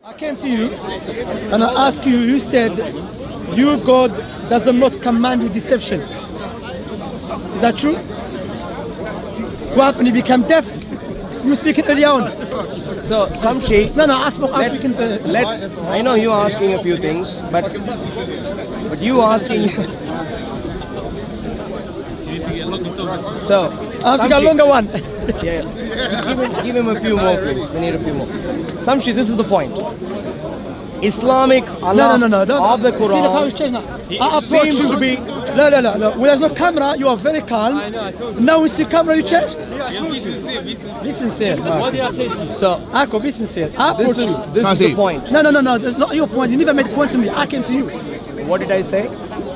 I came to you and I asked you, you said, you God does not command you deception. Is that true? What happened? You became deaf? You were speaking earlier on. So, Shamsi, No, I'm speaking. let's. I know you're asking a few things, but you asking. So, I have to get a longer one. yeah, give him a few more, please. We need a few more. Shamsi, this is the point. Islamic Allah No. of the See the how it's Quran changed now. I approach seems you. to be. No. When there's no camera, you are very calm. Now we see camera, you changed. Be sincere. What did I say to you? So, Akko, be sincere. I approach you. this is the point. No. That's not your point. You never made a point to me. I came to you. What did I say?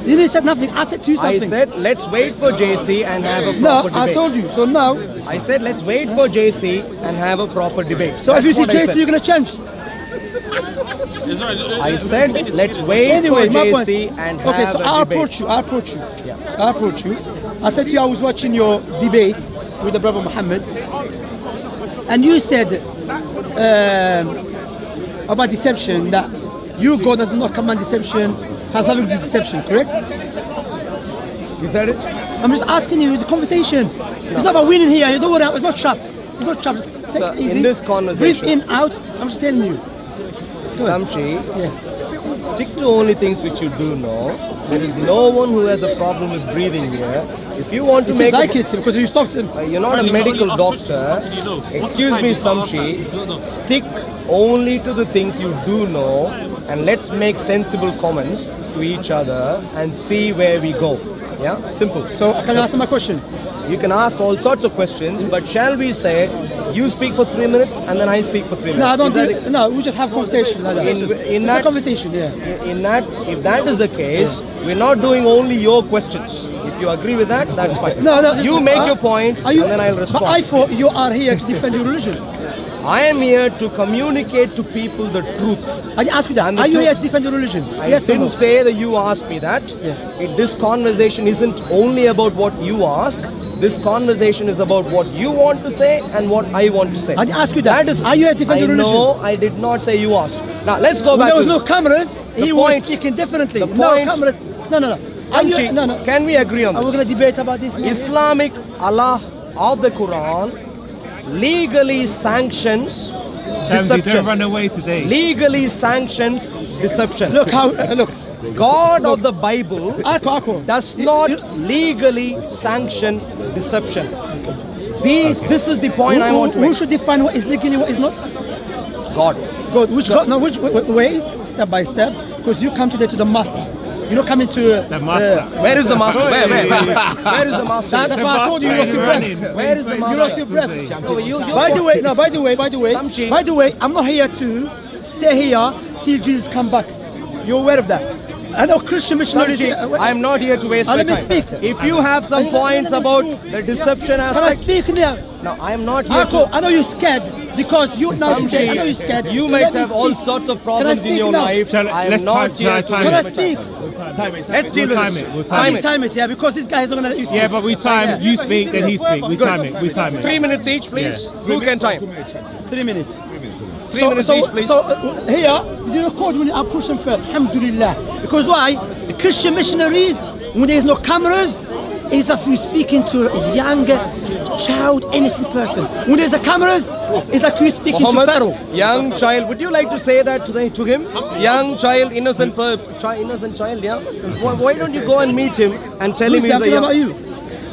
You didn't say nothing. I said to you I something. said let's wait for JC and have a No, proper debate. I told you. So now, I said let's wait for JC and have a proper debate. so if That's you see what I JC, said. you're gonna change. I said let's wait Anyway, for my point. JC and have Okay, so a I debate. approach you. Yeah. I approach you. I said to you, I was watching your debate with the brother Muhammad, and you said about deception that you God does not command deception, has nothing to do with deception, correct? You said it? I'm just asking you. It's a conversation. It's not about winning here. You don't worry. It's not trap. It's not trap. Just take So, it easy. in this conversation- breathe in, out. I'm just telling you. Shamsi, Yeah. stick to only things which you do know. There is no one who has a problem with breathing here. If you want to It make seems like it because you stopped him. you're not a medical doctor. Excuse me, Shamsi. Stick only to the things you do know, and let's make sensible comments to each other and see where we go. Yeah, simple. So can I answer my question? You can ask all sorts of questions, but shall we say you speak for 3 minutes and then I speak for 3 minutes? No, I don't Is that do. No, we just have conversation like that. In It's that a conversation, yeah. In that, if that is the case, we're not doing only your questions. If you agree with that, that's fine. No. You make your points, Are you, and then I'll respond. But I thought you are here to defend your religion. I am here to communicate to people the truth. I ask you that. And the Are you truth- here to defend your religion? I Yes or no? didn't say that you asked me that. Yeah. This conversation isn't only about what you ask. This conversation is about what you want to say and what I want to say. I ask you that. Are you here to defend your religion? No, I did not say you asked. Now let's go When back there was to no this. cameras, he was point- speaking differently. the No point- cameras. No. Are you, Shamsi, no. Can we agree on Are we this? going to debate about this? now? Islamic Allah of the Quran legally sanctions Shamsi, don't deception. run away today. Legally sanctions deception. Look how. Look. God of the Bible Akko. does not legally sanction deception. This is the point I want to Who make. should define what is legally, what is not? God. God. Which God? No. Which? Wait. Step by step. Because you come today to the master. You're not coming to. The master. Where is the master? Where? Hey. Where is the master? That's why I told you you lost your Running. breath. Where is the You master? lost your breath. No, By the way, Shamsi. by the way, I'm not here to stay here till Jesus come back. You're aware of that. I know Christian missionaries. Shamsi, I'm not here to waste my let me time. speak. If you have some points about the deception Can I aspect, speak now? no, I am not here to. I know you're scared because you now today. I know you're scared. You So might let me have all speak. sorts of Can I problems in speak your now? life. Shall- I let's am not time- here to time- Can I waste my speak? time. Let's deal with Time this. it, we'll Time it. Time it, yeah, because this guy is not gonna let you speak. Yeah, but we time. You speak, then he speak. We time it. We time it. 3 minutes each, please. Who can time? 3 minutes. 3 minutes each, please. So here, you record when I push them first. Alhamdulillah. Because why? The Christian missionaries, when there's no cameras, is if you're speaking to a young child, innocent person. When there's a cameras, it's like you're speaking Muhammad, to Pharaoh. young child. Would you like to say that to him? Young child, innocent child. Yeah. Why don't you go and meet him and tell Who's him that? he's a I'm talking young? about you.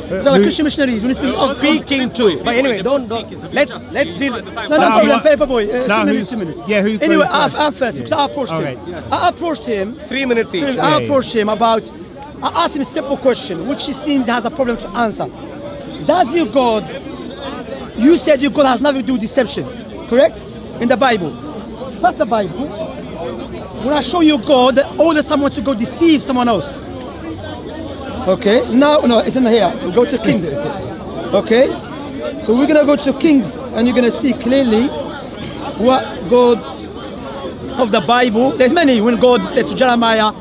They're like Christian missionaries. When you speak Speaking to him. But anyway, don't. Let's deal. No problem, paper boy. Now 2 minutes, who- 2 minutes. yeah, who Anyway, goes first? I'm first because I approached him. Alright. I approached him. 3 minutes each. I approached him about. I asked him a simple question, which he seems has a problem to answer. Does your God? You said your God has nothing to do with deception, correct? In the Bible. That's the Bible. When I show you God, order someone to go deceive someone else. Okay. Now, no, it's in here. We go to Kings. Okay. So we're gonna go to Kings, and you're gonna see clearly what God of the Bible. There's many. When God said to Jeremiah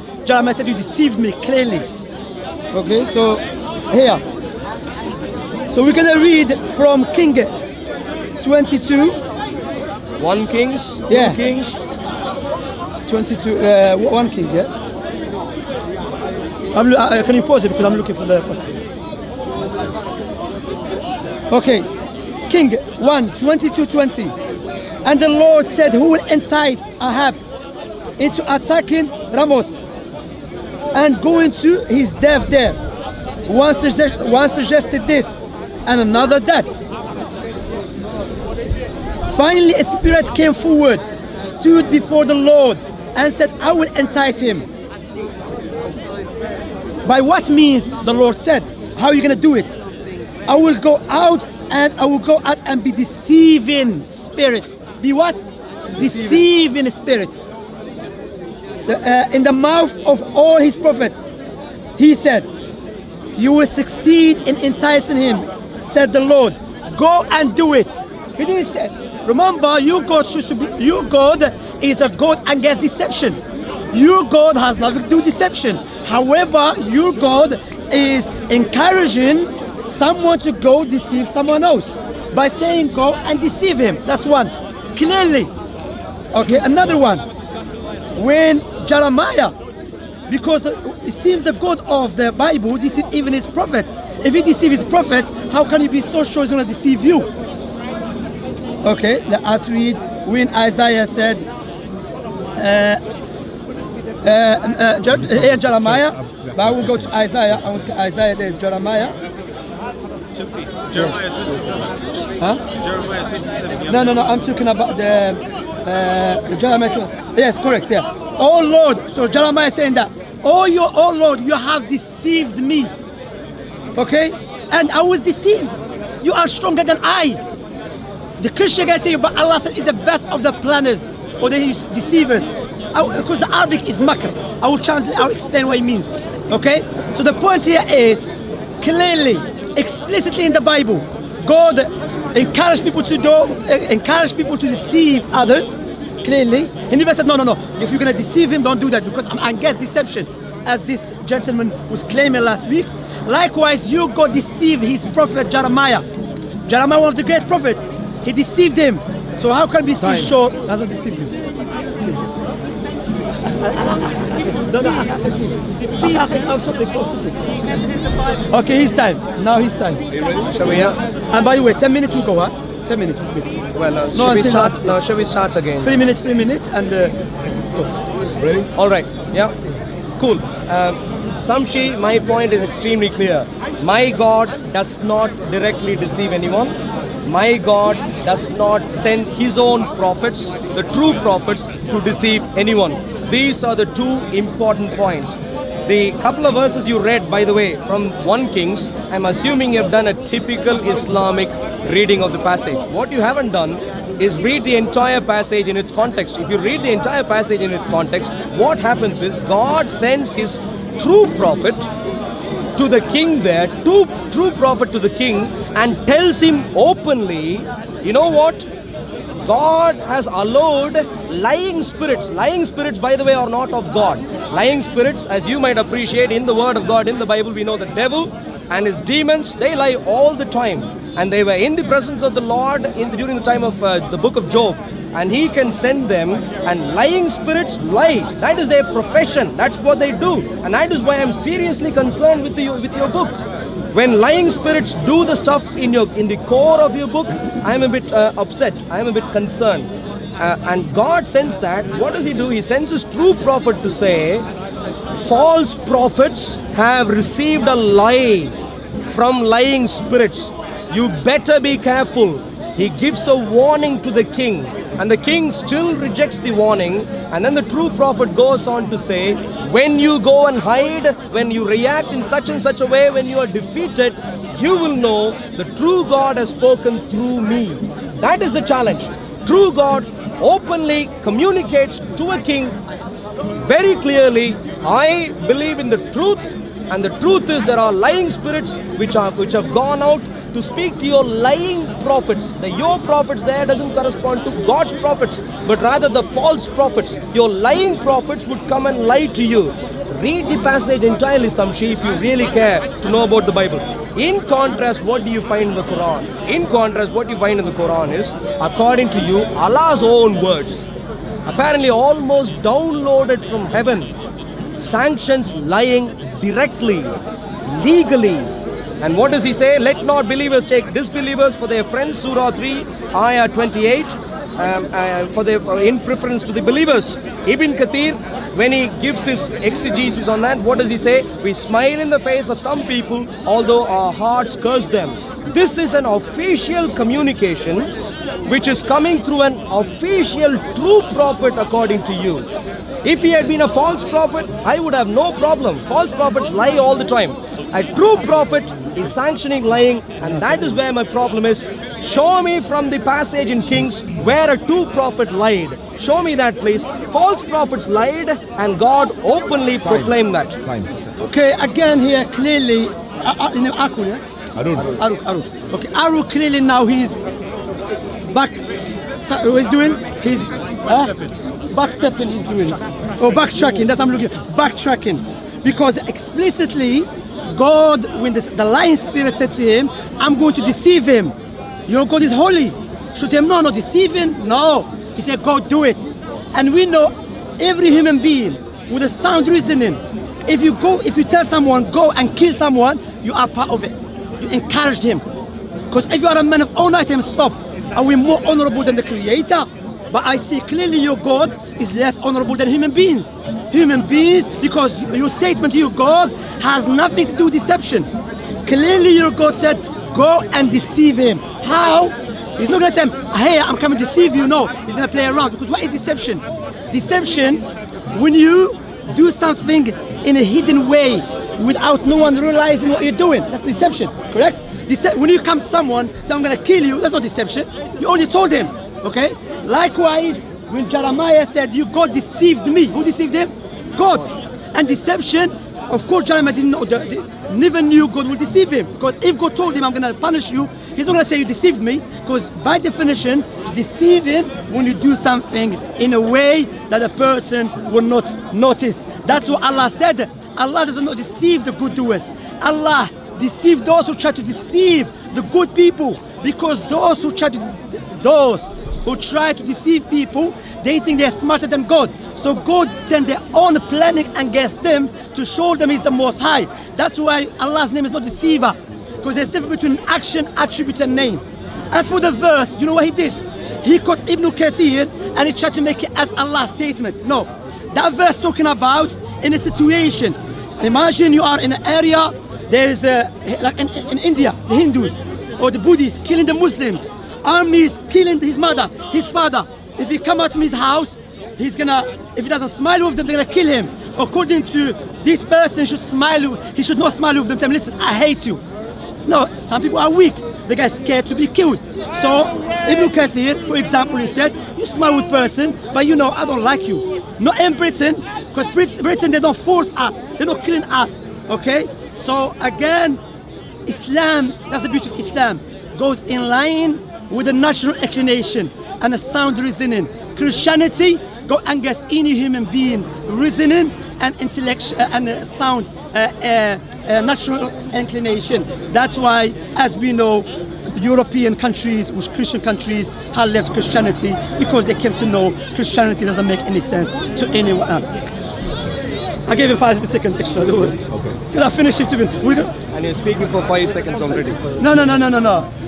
said, "You deceived me clearly." Okay. So here. So we're gonna read from King 22. 1 Kings, 2 Yeah. Kings. 22, 1 king, yeah? Can you pause it because I'm looking for the passage. Okay, King 1, 22:20. And the Lord said, who will entice Ahab into attacking Ramoth and going to his death there? One suggested this and another that. Finally, a spirit came forward, stood before the Lord, and said, I will entice him. By what means, the Lord said? How are you going to do it? I will go out and be deceiving spirits. Be what? Deceiving spirits. In the mouth of all his prophets. He said, you will succeed in enticing him, said the Lord. Go and do it. He didn't say. Remember, your God is a God against deception. Your God has nothing to do with deception. However, your God is encouraging someone to go deceive someone else by saying go and deceive him. That's one. Clearly. Okay, another one. When Jeremiah, because it seems the God of the Bible deceived even his prophet. If he deceived his prophet, how can you be so sure he's going to deceive you? Okay, let's read when Isaiah said, here Jeremiah, but I will go to Isaiah. I want to Isaiah, there's Jeremiah. Shamsi, Jeremiah 27. Huh? Jeremiah 27. No, I'm talking about the Jeremiah 20. Yes, correct, yeah. Oh Lord, so Jeremiah is saying that, oh Lord, you have deceived me. Okay? And I was deceived. You are stronger than I. The Christian guy tell you, but Allah said is the best of the planners or the deceivers. Because the Arabic is makr. I will translate, I will explain what it means. Okay? So the point here is clearly, explicitly in the Bible, God encouraged people to deceive others. Clearly, he never said no. If you're gonna deceive him, don't do that because I'm against deception, as this gentleman was claiming last week. Likewise, you go deceive his prophet Jeremiah. Jeremiah, one of the great prophets, he deceived him. So how can we see sure he hasn't deceived him? Okay, his time. Now his time. Shall we? And by the way, 10 minutes we go, huh? 10 minutes. Well, No, shall we until start? after. No, shall we start again? 3 minutes, and go. Ready? All right. Yeah. Cool. Shamsi, my point is extremely clear. My God does not directly deceive anyone. My God does not send his own prophets, the true prophets, to deceive anyone. These are the two important points. The couple of verses you read, by the way, from 1 Kings, I'm assuming you have done a typical Islamic reading of the passage. What you haven't done is read the entire passage in its context. If you read the entire passage in its context, what happens is God sends his true prophet to the king there, true prophet to the king, and tells him openly, you know what? God has allowed lying spirits. Lying spirits, by the way, are not of God. Lying spirits, as you might appreciate in the word of God, in the Bible, we know the devil and his demons, they lie all the time. And they were in the presence of the Lord during the time of the book of Job. And he can send them, and lying spirits lie. That is their profession. That's what they do. And that is why I'm seriously concerned with your book. When lying spirits do the stuff in the core of your book, I'm a bit upset. I'm a bit concerned. And God sends that. What does he do? He sends his true prophet to say, false prophets have received a lie from lying spirits. You better be careful. He gives a warning to the king, and the king still rejects the warning. And then the true prophet goes on to say, when you go and hide, when you react in such and such a way, when you are defeated, you will know the true God has spoken through me. That is the challenge. True God openly communicates to a king very clearly, I believe in the truth, and the truth is there are lying spirits which have gone out to speak to your lying prophets. Your prophets there doesn't correspond to God's prophets, but rather the false prophets. Your lying prophets would come and lie to you. Read the passage entirely, Shamsi, if you really care to know about the Bible. In contrast, what do you find in the Quran? In contrast, what you find in the Quran is, according to you, Allah's own words. apparently almost downloaded from heaven, sanctions lying directly, legally. And what does he say? Let not believers take disbelievers for their friends, Surah 3, Ayah 28, in preference to the believers. Ibn Kathir, when he gives his exegesis on that, what does he say? We smile in the face of some people, although our hearts curse them. This is an official communication which is coming through an official true prophet according to you. If he had been a false prophet, I would have no problem. False prophets lie all the time. A true prophet is sanctioning lying, and that is where my problem is. Show me from the passage in Kings where a true prophet lied. Show me that, please. False prophets lied, and God openly proclaimed that. Okay, again here clearly, Arun, yeah? Arun. Okay, Arun clearly now he's back. So he's doing? He's backstepping. He's doing. Oh, backtracking. That's what I'm looking. Backtracking, because explicitly, God, when the lying spirit said to him, "I'm going to deceive him." Your God is holy. Should him no deceive him? No. He said, "Go do it." And we know every human being with a sound reasoning. If you tell someone go and kill someone, you are part of it. You encouraged him. Because if you are a man of honor, tell him stop. Are we more honorable than the Creator? But I see clearly your God is less honorable than human beings. Human beings, because your statement to your God has nothing to do with deception. Clearly your God said, go and deceive him. How? He's not going to tell him, hey, I'm coming to deceive you. No, he's going to play around. Because what is deception? Deception, when you do something in a hidden way without no one realizing what you're doing, that's deception, correct? When you come to someone, tell I'm going to kill you, that's not deception. You already told him, okay? Likewise, when Jeremiah said, you God deceived me, who deceived him? God. And deception, of course, Jeremiah didn't know, never knew God would deceive him. Because if God told him, I'm going to punish you, he's not going to say you deceived me. Because by definition, deceiving when you do something in a way that a person will not notice. That's what Allah said. Allah does not deceive the good doers. Allah deceives those who try to deceive the good people. Because those who try to deceive people, they think they're smarter than God. So God sent their own planning against them to show them He's the Most High. That's why Allah's name is not deceiver. Because there's a difference between action, attribute, and name. As for the verse, you know what he did? He caught Ibn Kathir and he tried to make it as Allah's statement. No. That verse talking about in a situation. Imagine you are in an area, there is like in India, the Hindus or the Buddhists killing the Muslims. Armies killing his mother, his father. If he come out from his house, he's gonna, if he doesn't smile with them, they're gonna kill him. According to this person, he should not smile with them. Tell him, listen, I hate you. No, some people are weak. They get scared to be killed. So Ibn Kathir, for example, he said, you smile with person, but you know I don't like you. Not in Britain, because Britain, they don't force us. They're not killing us. Okay? So again, Islam, that's the beauty of Islam, goes in line with a natural inclination and a sound reasoning. Christianity go against any human being reasoning and intellectual and sound natural inclination. That's why, as we know, European countries, which Christian countries, have left Christianity because they came to know Christianity doesn't make any sense to anyone. I gave him 5 seconds extra. Don't worry. Okay. Because I finished it to him. And you're speaking for 5 seconds already. No.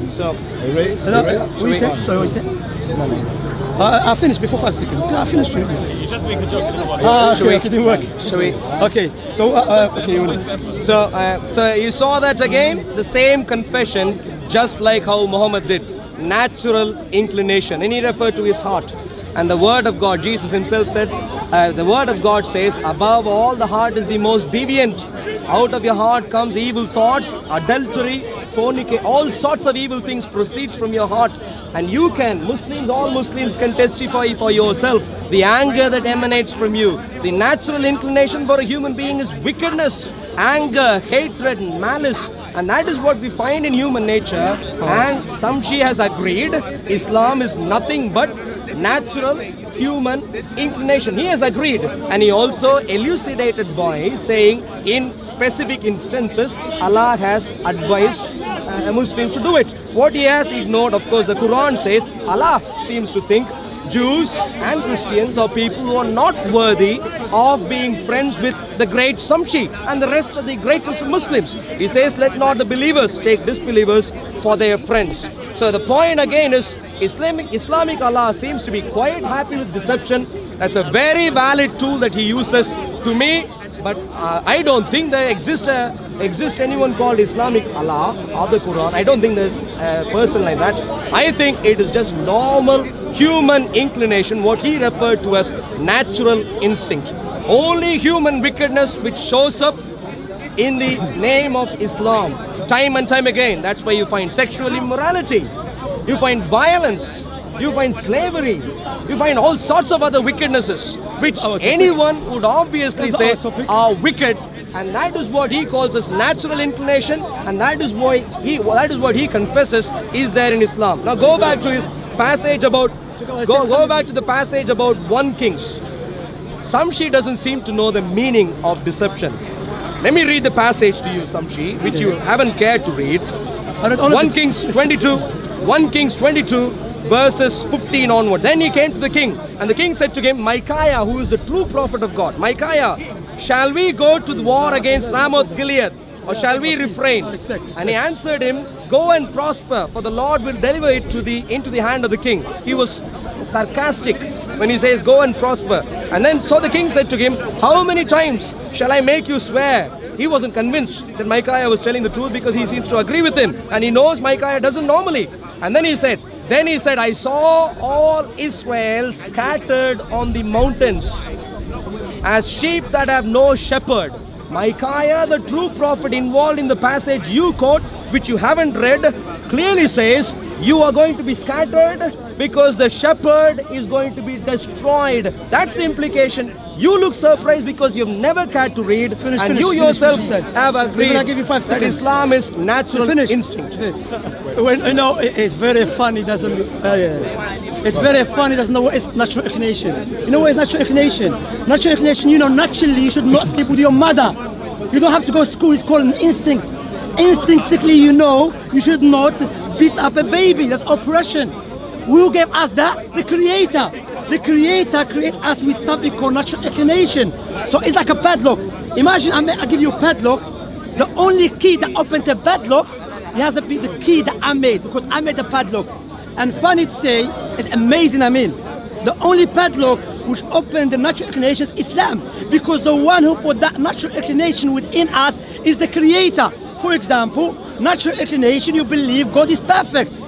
So, are you ready? What you say? Sorry, what you say? No. I finished before 5 seconds. I finished. You just make a joke. Okay, it didn't work. Shall we? Okay, so okay. So you saw that again, the same confession, just like how Muhammad did, natural inclination, and he referred to his heart. And the word of God, Jesus himself said, the word of God says, above all the heart is the most deviant. Out of your heart comes evil thoughts, adultery, fornication, all sorts of evil things proceed from your heart. And you can, all Muslims can testify for yourself the anger that emanates from you. The natural inclination for a human being is wickedness, anger, hatred, and malice. And that is what we find in human nature. And Shamsi has agreed, Islam is nothing but natural human inclination. He has agreed, and he also elucidated by saying in specific instances Allah has advised Muslims to do it. What he has ignored, of course, the Quran says Allah seems to think Jews and Christians are people who are not worthy of being friends with the great Shamsi and the rest of the greatest Muslims. He says, let not the believers take disbelievers for their friends. So the point again is, Islamic Allah seems to be quite happy with deception. That's a very valid tool that he uses to me. But I don't think there exists anyone called Islamic Allah of the Quran. I don't think there's a person like that. I think it is just normal human inclination, what he referred to as natural instinct. Only human wickedness which shows up in the name of Islam, time and time again. That's why you find sexual immorality, you find violence, you find slavery, you find all sorts of other wickednesses which anyone would obviously say are wicked, and that is what he calls as natural inclination, and that is what he confesses is there in Islam. Now go back to his passage about go back to the passage about 1 Kings. Shamsi doesn't seem to know the meaning of deception. Let me read the passage to you, Shamsi, which you haven't cared to read. 1 Kings 22 verses 15 onward. Then he came to the king, and the king said to him, Micaiah, who is the true prophet of God, Micaiah, shall we go to the war against Ramoth Gilead, or shall we refrain? And he answered him, go and prosper, for the Lord will deliver it into the hand of the king. He was sarcastic when he says, go and prosper. And then so the king said to him, how many times shall I make you swear? He wasn't convinced that Micaiah was telling the truth because he seems to agree with him, and he knows Micaiah doesn't normally. And then he said, I saw all Israel scattered on the mountains as sheep that have no shepherd. Micaiah, the true prophet involved in the passage you quote, which you haven't read, clearly says you are going to be scattered because the shepherd is going to be destroyed. That's the implication. You look surprised because you've never cared to read, and you yourself have agreed I'll give you 5 that seconds. Islam is natural instinct. When it's very funny, doesn't it's very funny, doesn't know what is natural inclination. You know what is natural inclination? Natural inclination, naturally you should not sleep with your mother. You don't have to go to school, it's called an instinct. Instinctively you should not beat up a baby. That's oppression. Who gave us that? The Creator. The Creator created us with something called natural inclination. So it's like a padlock. Imagine I give you a padlock. The only key that opens the padlock, it has to be the key that I made, because I made the padlock. And funny to say, it's amazing, the only padlock which opened the natural inclination is Islam, because the one who put that natural inclination within us is the Creator. For example, natural inclination, you believe God is perfect.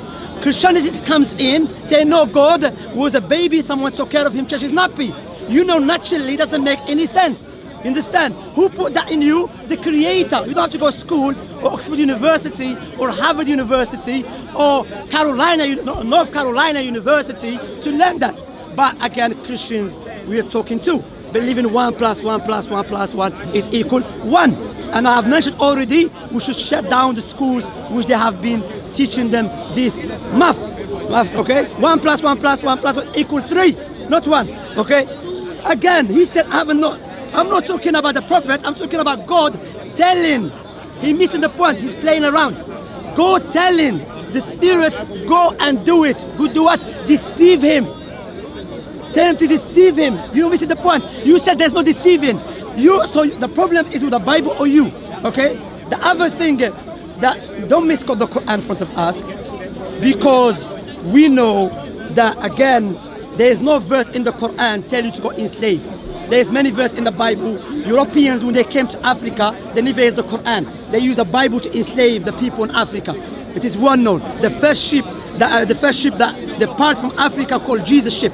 Christianity comes in, they know God was a baby, someone took care of him, changed his nappy. Naturally doesn't make any sense. You understand? Who put that in you? The Creator. You don't have to go to school or Oxford University or Harvard University or North Carolina University to learn that. But again, Christians we are talking to believe in 1 + 1 + 1 + 1 is equal 1. And I have mentioned already, we should shut down the schools which they have been teaching them this maths, okay? 1 + 1 + 1 + 1 is equal 3, not 1, okay? Again, he said, I'm not talking about the prophet, I'm talking about God telling. He's missing the point, he's playing around. God telling the spirit, go and do it. Go do what? Deceive him. Tell him to deceive him. You're missing the point. You said there's no deceiving. So the problem is with the Bible or you, okay? The other thing that don't misquote the Quran in front of us, because we know that again, there is no verse in the Quran tell you to go enslave. There's many verses in the Bible. Europeans, when they came to Africa, they never used the Quran. They used the Bible to enslave the people in Africa. It is well known. The first ship that departed from Africa called Jesus ship,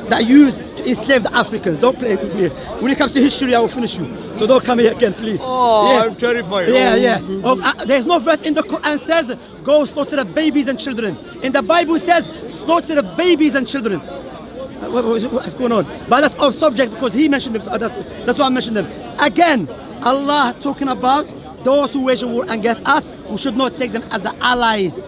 that used to enslave the Africans. Don't play with me. When it comes to history, I will finish you. So don't come here again, please. Oh, yes. I'm terrified. Yeah. There's no verse in the Quran says, go slaughter the babies and children. In the Bible says, slaughter the babies and children. What's going on? But that's off subject because he mentioned them. So that's why I mentioned them. Again, Allah talking about those who wage war against us, we should not take them as allies.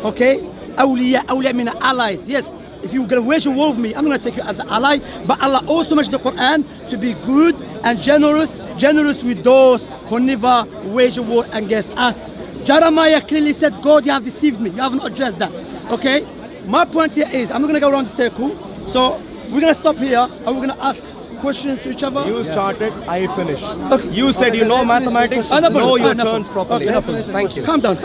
Okay? Awliya mean allies. Yes. If you're going to wage war with me, I'm going to take you as an ally. But Allah also mentioned the Quran to be good and generous with those who never wage war against us. Jeremiah clearly said, God, you have deceived me. You haven't addressed that. Okay? My point here is, I'm not going to go around the circle. So we're gonna stop here and we're gonna ask questions to each other. You started, I finished. Okay. You said you know mathematics, no problem. know your No turns problem. properly. Okay, no problem. Thank you. Calm down.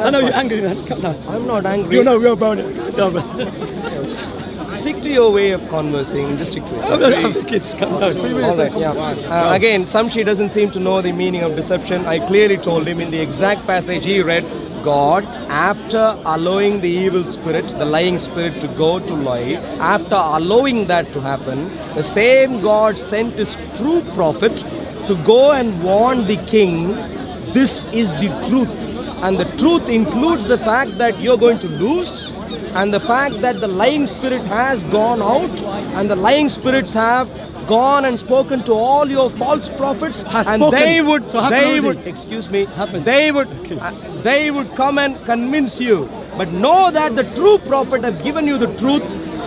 I know you're angry, man. Calm down. I'm not angry. You know we're about it. Calm down. Stick to your way of conversing. Just stick to it. Okay, just calm down. All right, yeah. Again, Shamsi doesn't seem to know the meaning of deception. I clearly told him in the exact passage he read, God, after allowing the evil spirit, the lying spirit to go to lie, after allowing that to happen, the same God sent his true prophet to go and warn the king, this is the truth. And the truth includes the fact that you're going to lose, and the fact that the lying spirit has gone out, and the lying spirits have gone and spoken to all your false prophets, Has and spoken. they would, So happened already. excuse me, Happened. they would come and convince you. But know that the true prophet have given you the truth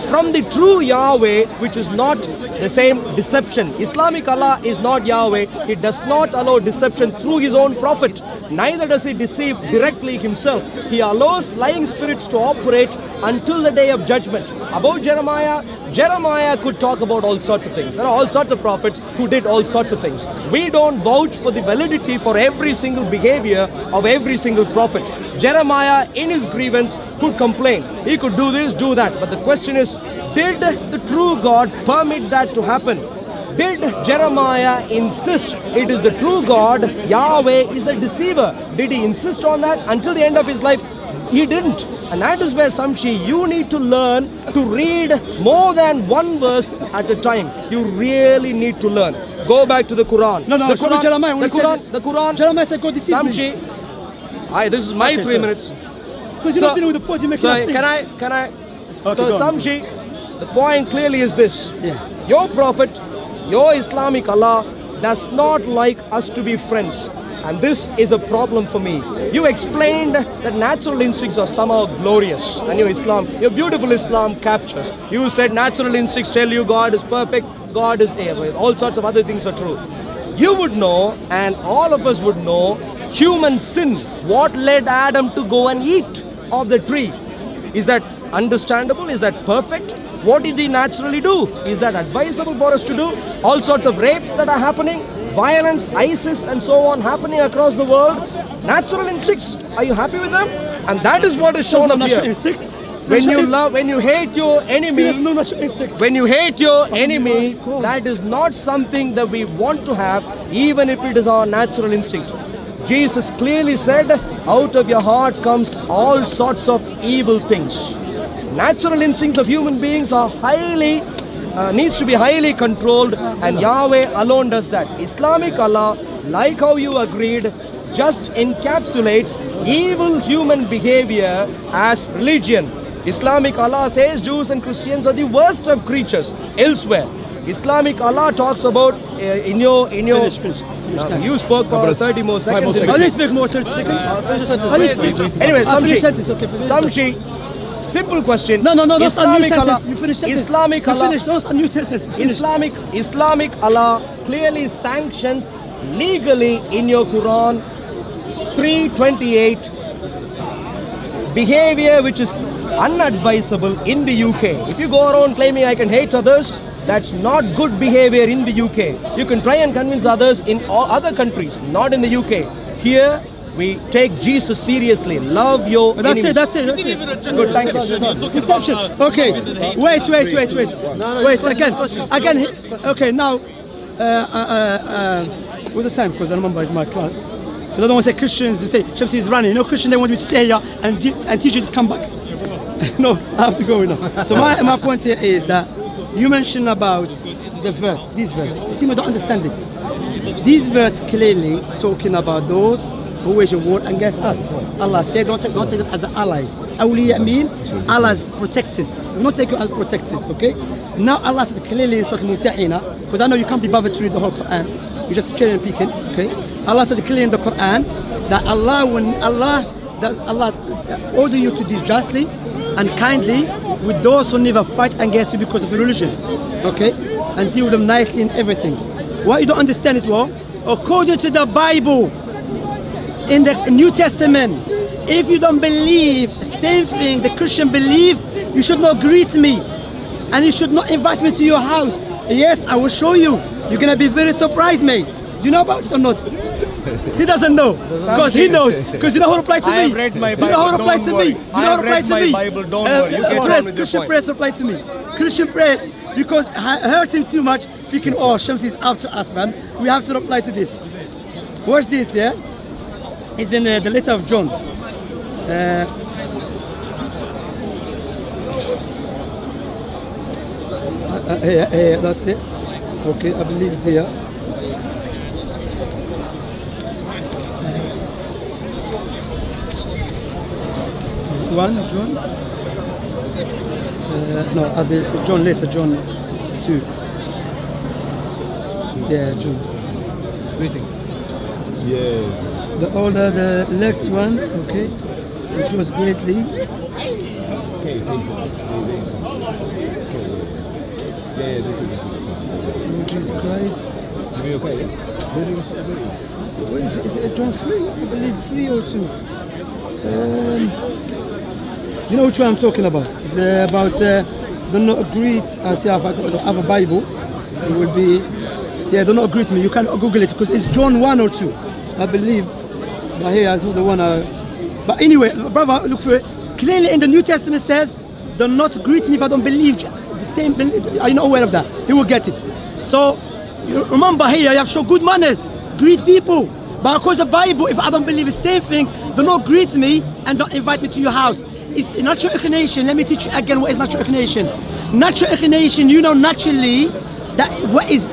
from the true Yahweh, which is not the same deception. Islamic Allah is not Yahweh. He does not allow deception through his own prophet. Neither does he deceive directly himself. He allows lying spirits to operate until the day of judgment. About Jeremiah, Jeremiah could talk about all sorts of things. There are all sorts of prophets who did all sorts of things. We don't vouch for the validity for every single behavior of every single prophet. Jeremiah, in his grievance, could complain. He could do this, do that. But the question is, did the true God permit that to happen? Did Jeremiah insist it is the true God, Yahweh is a deceiver? Did he insist on that until the end of his life? He didn't. And that is where, Shamsi, you need to learn to read more than one verse at a time. You really need to learn. Go back to the Quran. No, the show me Jeremiah when the he said Quran, the Quran. Jeremiah said, God deceived me. Shamsi, this is my Okay, 3 sir. minutes. Because you're not dealing with the point, you're making So up things. can I? Okay, So go on. Shamsi, the point clearly is this. Yeah. Your prophet, your Islamic Allah does not like us to be friends. And this is a problem for me. You explained that natural instincts are somehow glorious. And your beautiful Islam captures. You said natural instincts tell you God is perfect, God is all sorts of other things are true. You would know, and all of us would know, human sin. What led Adam to go and eat of the tree? Is that understandable? Is that perfect? What did he naturally do? Is that advisable for us to do? All sorts of rapes that are happening, violence, ISIS and so on happening across the world. Natural instincts, are you happy with them? And that is what is shown up Natural here. instinct. When you hate your enemy, There's no natural instinct. when you hate your enemy, that is not something that we want to have, even if it is our natural instinct. Jesus clearly said, out of your heart comes all sorts of evil things. Natural instincts of human beings are needs to be highly controlled, and Yahweh alone does that. Islamic Allah, like how you agreed, just encapsulates evil human behavior as religion. Islamic Allah says Jews and Christians are the worst of creatures. Elsewhere, Islamic Allah talks about in your. Finish time. You spoke for 30 more seconds. in I'll between. speak more 30 seconds. I'll speak. Anyway, I'll finish Shamsi, sentence, okay, finish Shamsi, simple question. No, don't start new Islamic Allah, sentence. You finish sentence. Islamic You Allah, finish. Don't start new sentence. Finish. Islamic Allah clearly sanctions legally in your Quran 328 behavior which is unadvisable in the UK. If you go around claiming I can hate others, that's not good behavior in the UK. You can try and convince others in all other countries, not in the UK. Here, we take Jesus seriously. Love your That's enemies. it, that's it. Good, thank you. Deception. Okay. Wait. Wait, again. Okay, now, what's the time? Because I remember it's my class. Because I don't want to say Christians, they say Shamsi is running. No Christian, they want me to stay here and teach you to come back. No, I have to go now. So my point here is that you mentioned about this verse. You see, I don't understand it. This verse clearly talking about those who wage a war against us. Allah said, don't take them as allies. Awliya mean Allah's protectors. We not take you as protectors, okay? Now Allah said clearly in Surah Al-Mumtahina, because I know you can't be bothered to read the whole Quran. You're just cherry picking, okay? Allah said clearly in the Quran that Allah order you to deal justly and kindly with those who never fight against you because of your religion, okay? And deal with them nicely in everything. What you don't understand is, well, according to the Bible, in the New Testament, if you don't believe same thing the Christian believe, you should not greet me. and you should not invite me to your house. Yes, I will show you. You're gonna be very surprised, mate. Do you know about it or not? He doesn't know, because he knows. Because you know how to reply to me. I have read my You know how to Bible, reply don't to worry. me. You I know how have to reply read to my me. Bible, don't worry. You get on Press, with your Christian point. Press reply to me. Christian Press, because I hurt him too much, thinking, oh, Shamsi is after us, man. We have to reply to this. Watch this, yeah? It's in the letter of John. Here, that's it. Okay, I believe it's here. Is it one, John? No, I believe John later, John 2. Yeah, John. Yeah. The older, the elect one, okay, which was greatly. Okay, yeah, this Jesus Christ. will be okay. What is it? Is it John 3? I believe 3 or 2. You know which one I'm talking about? It's about do not agree. I see if I have a Bible. It will be, yeah, do not agree to me. You can Google it because it's John 1 or 2, I believe. But here is not the one. But anyway, brother, look for it. Clearly in the New Testament says, do not greet me if I don't believe the same. Are you not aware of that? You will get it. So you remember here, you have to show good manners. Greet people. But of course the Bible, if I don't believe the same thing, do not greet me and don't invite me to your house. It's natural inclination. Let me teach you again what is natural inclination. Natural inclination, you know naturally that what is,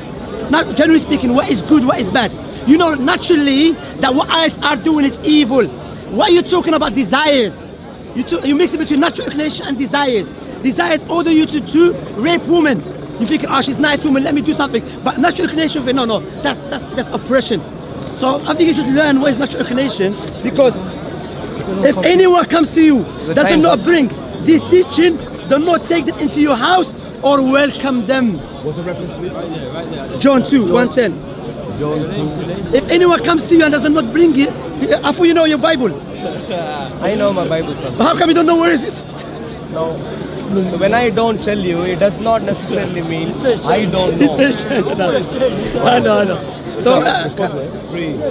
not generally speaking, what is good, what is bad. You know naturally that what eyes are doing is evil. What are you talking about? Desires. You mix it between natural inclination and desires. Desires order you to rape women. You think, oh, she's a nice woman, let me do something. But natural inclination, no, that's oppression. So I think you should learn what is natural inclination, because if anyone comes to you, doesn't not bring this teaching, do not take them into your house or welcome them. What's the reference to this? John 2, 110. John 2. If anyone comes to you and does not bring it, I thought you know your Bible. I know my Bible, sir. How come you don't know where is it? No. So when I don't tell you, it does not necessarily mean I don't know. I know. So,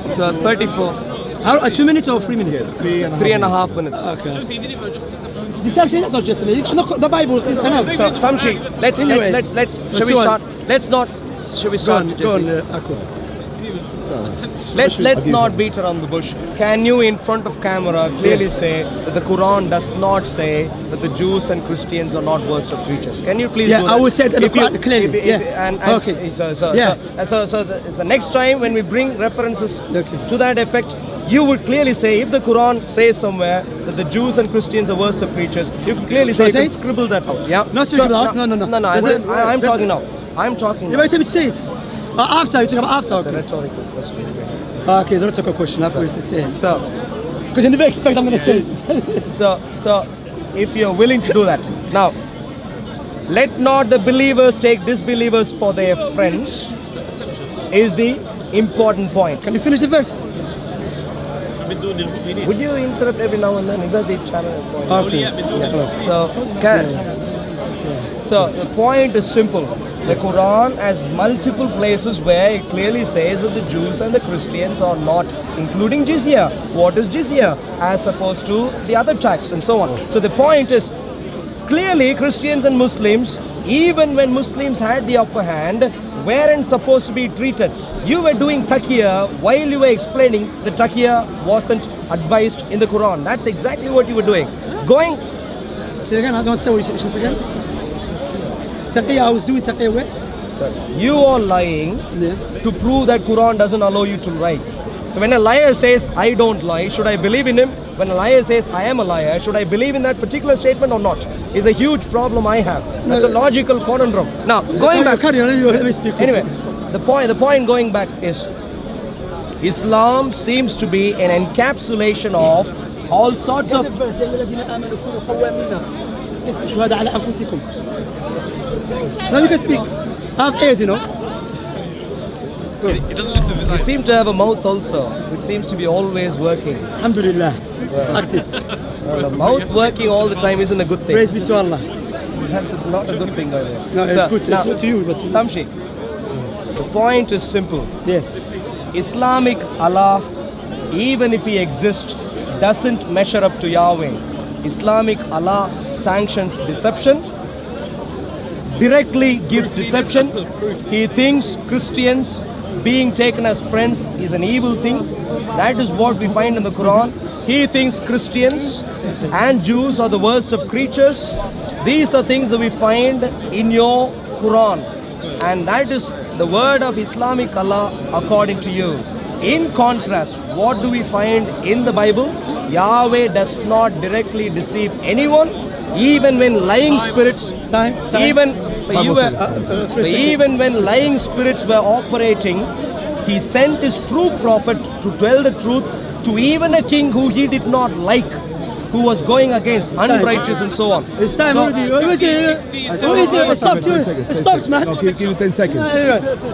So 34. how, 2 minutes or 3 minutes? 3.5 minutes. Okay. Deception, that's not just a minute. The Bible is enough. So Shamsi, let's shall we start? Shall we start? Go on, Jesse? Akul. Let's not beat around the bush. Can you, in front of camera, clearly say that the Quran does not say that the Jews and Christians are not worst of creatures? Can you please? Yeah, do that? I will say that the If you- Quran clearly. if- Yes. And Okay. So the next time when we bring references Okay. to that effect, you would clearly say, if the Quran says somewhere that the Jews and Christians are worst of creatures, you can clearly say, Shall I you say can it? scribble that out. Yeah. Not scribble out? No. No. I'm talking now. I'm talking You now. might tell me to say it. After, you talk about after. It's a Okay, rhetorical question. okay, it's a rhetorical question. After you say it. So. Because you never expect I'm going to say it. So, if you're willing to do that, now, let not the believers take disbelievers for their friends, is the important point. Can you finish the verse? I've been doing the we need. Would you interrupt every now and then? Is that the channel point? Okay. I've been doing it. So the point is simple. The Quran has multiple places where it clearly says that the Jews and the Christians are not including jizya. What is jizya? As opposed to the other tax and so on. So the point is, clearly Christians and Muslims, even when Muslims had the upper hand, weren't supposed to be treated. You were doing taqiyya while you were explaining that taqiyya wasn't advised in the Quran. That's exactly what you were doing. Going. Say again, I don't say what you say again. Taqiyya, I was doing taqiyya where? You are lying Yeah. to prove that Quran doesn't allow you to lie. So when a liar says, I don't lie, should I believe in him? When a liar says, I am a liar, should I believe in that particular statement or not? Is a huge problem I have. That's a logical conundrum. Now, going back. Carry on, let me speak. Anyway, the point going back is, Islam seems to be an encapsulation of all sorts of. Now you can speak. I have ears, you know. It doesn't listen to his You eyes. seem to have a mouth also, which seems to be always working. Alhamdulillah. It's active. The mouth working all the time isn't a good thing. Praise be to Allah. That's not a good thing, by the way. No, it's Sir, good now, to you, but Shamsi, the point is simple. yes. Islamic Allah, even if he exists, doesn't measure up to Yahweh. Islamic Allah sanctions deception, directly gives deception. He thinks Christians being taken as friends is an evil thing. That is what we find in the Quran. He thinks Christians and Jews are the worst of creatures. These are things that we find in your Quran. And that is the word of Islamic Allah according to you. In contrast, what do we find in the Bible? Yahweh does not directly deceive anyone, even when lying spirits, Time. even for a second. even when lying spirits were operating, he sent his true prophet to tell the truth to even a king who he did not like, who was going against unrighteous and so on. It's time So- already. Who is it? It stopped, it stopped, man. No, give you 10 seconds.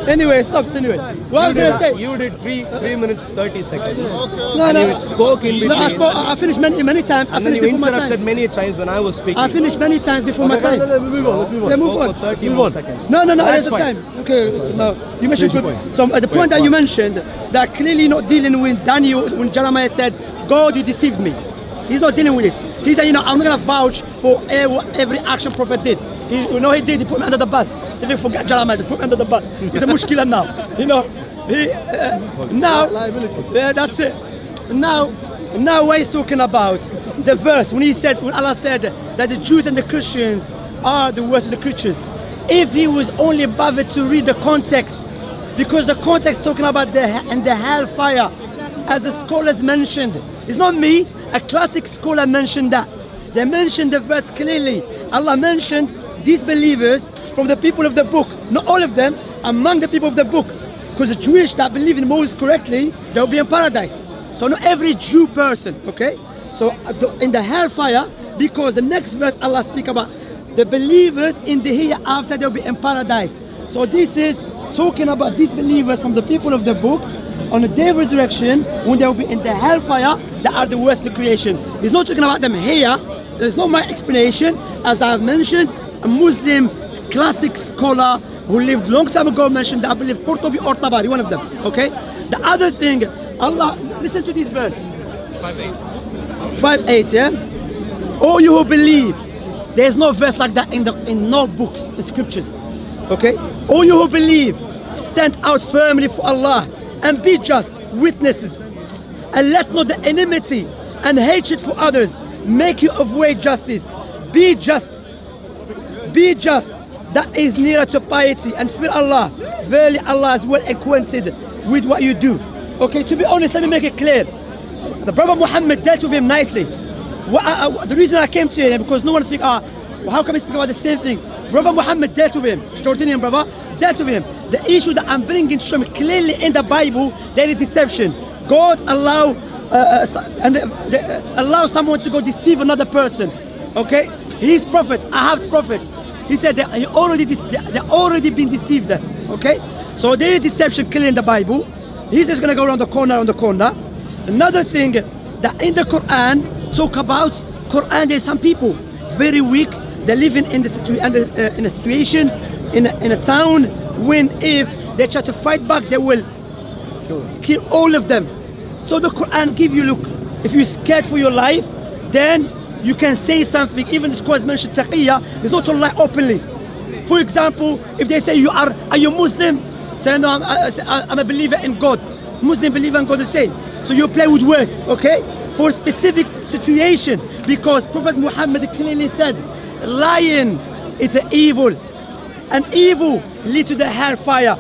Anyway, it stopped anyway. What I was gonna say? You did 3 minutes 30 seconds. No, and no. you spoke in between. No, I finished many times. I And then finished you before my interrupted time. many times when I was speaking. I finished many times before my time. Let's move on. Let's move on. Yeah, move Spoke on. for 30 Move more on. seconds. No, That's there's a fine. time. Okay, no. You mentioned Finish your good. point. So the point that you mentioned, that clearly not dealing with Daniel when Jeremiah said, God, you deceived me. He's not dealing with it. He said, I'm not going to vouch for every action prophet did. He did. He put me under the bus. If you forget Jeremiah, just put me under the bus. He's a mushkila now. Now, that's it. Now what he's talking about, the verse, when Allah said that the Jews and the Christians are the worst of the creatures. If he was only bothered to read the context, because the context talking about the hellfire, as the scholars mentioned. It's not me, a classic scholar mentioned that. They mentioned the verse clearly. Allah mentioned these believers from the people of the book, not all of them, among the people of the book. Because the Jewish that believe in Moses correctly, they'll be in paradise. So not every Jew person, okay? So in the hellfire, because the next verse Allah speak about the believers in the hereafter, they'll be in paradise. So this is talking about these believers from the people of the book on the day of resurrection, when they will be in the hellfire, that are the worst of creation. He's not talking about them here. There's not my explanation. As I've mentioned, a Muslim classic scholar who lived long time ago mentioned that, I believe Qurtubi or Tabari, one of them. Okay? The other thing, Allah, listen to this verse. 5:8, yeah? All you who believe, there's no verse like that in no books, in scriptures. Okay? All you who believe, stand out firmly for Allah and be just witnesses, and let not the enmity and hatred for others make you avoid justice. Be just, that is nearer to piety, and fear Allah. Verily Allah is well acquainted with what you do. Okay, to be honest, let me make it clear. The Prophet Muhammad dealt with him nicely. The reason I came to him, because no one think, how come he speak about the same thing? Brother Muhammad dealt with him, Jordanian brother, dealt with him. The issue that I'm bringing to him clearly in the Bible, there is deception. God allow someone to go deceive another person. Okay, he's prophet, Ahab's prophet. He said that they already been deceived. Okay, so there is deception clearly in the Bible. He's just gonna go around the corner. Another thing that in the Quran talk about Quran, there's some people very weak. They're living in a situation in a town when if they try to fight back, they will kill all of them. So the Quran give you, look, if you're scared for your life, then you can say something. Even the scholars mentioned taqiyya is not to lie openly. For example, if they say are you Muslim? Say no, I'm a believer in God. Muslim believer in God the same. So you play with words, okay? For a specific situation, because Prophet Muhammad clearly said, lying is an evil, and evil lead to the hellfire,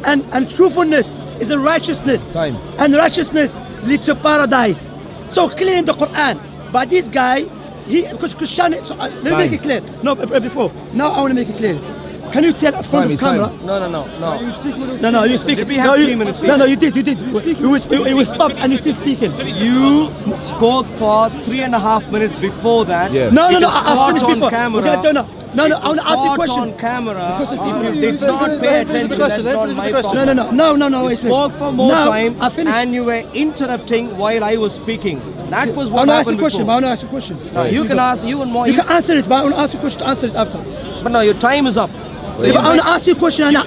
and truthfulness is a righteousness, and righteousness leads to paradise. So clear in the Quran. But this guy, because Christianity, so let me make it clear. No, before. Now I want to make it clear. Can you tell in front of camera? No. No, you speak. We have 3 minutes. No, you did. You was stopped and you're still speaking. You spoke for 3.5 minutes before that. Yeah. No, It is I caught finished on before. camera. Okay, no. No, I want to ask you a Caught question. on camera. Because it's- If you did not pay attention, that's not my problem. No. You Wait. spoke for more No, time I finished. and you were interrupting while I was speaking. That was I what want to ask you happened a question. before. I want to ask you a question. You can ask you and more. You can answer it, but I want to ask you a question to answer it after. But no, your time is up. So Yeah, but I want to ask you a question and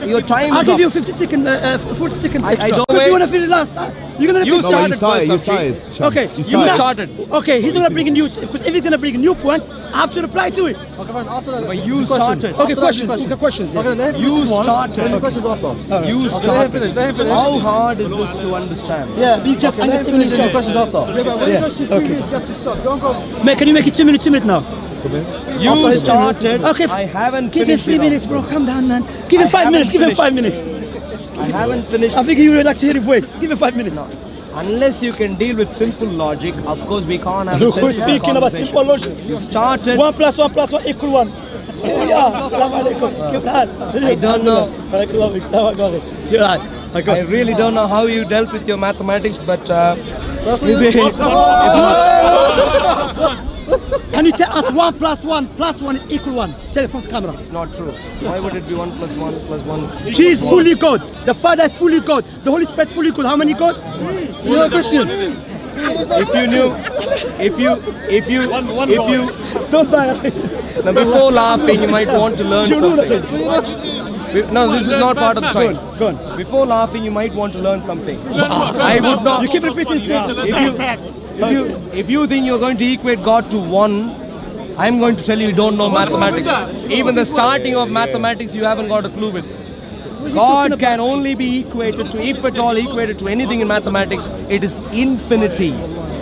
your time I'll is give up. you 50 second, 40 second I extra. don't Because wait. you want to finish last. You're going to You No, started you started, first, you Shamsi. started. Shams. Okay, You now- started. Okay, he's gonna bring new. Because if he's gonna bring new points, I have to reply to it. But you started. Okay, questions. Okay, questions. Yeah. You started. Questions after. You started. How hard is this to understand? Yeah, be just Let him finish your questions after. Mate, can you make it 2 minutes now? You started. Okay, I haven't give him finished 3 it minutes, off. bro. Calm down, man. Give him I 5 minutes. haven't Give him finished. 5 minutes. I haven't finished. I think you would like to hear your voice. Give him 5 minutes. Unless you can deal with simple logic, of course we can't have a Look, we're sensible speaking about conversation. simple logic. You started. 1 + 1 + 1 = 1. Yeah, Assalamu alaikum. I don't know. I really don't know how you dealt with your mathematics, but Can you tell us 1 + 1 + 1 is equal 1? Tell it from the camera. it's not true. Why would it be 1 + 1 + 1? She is fully God. The Father is fully God. The Holy Spirit is fully God. How many God? You know a question. If you knew, if you, Don't die. now before laughing, you might want to learn something. No, this is not part of the time. Go on. Before laughing, you might want to learn something. I would not. You keep repeating things. If you think you're going to equate God to 1, I'm going to tell you don't know mathematics. Even the starting of mathematics, you haven't got a clue with. God can only be equated to, if at all equated to anything in mathematics, it is infinity.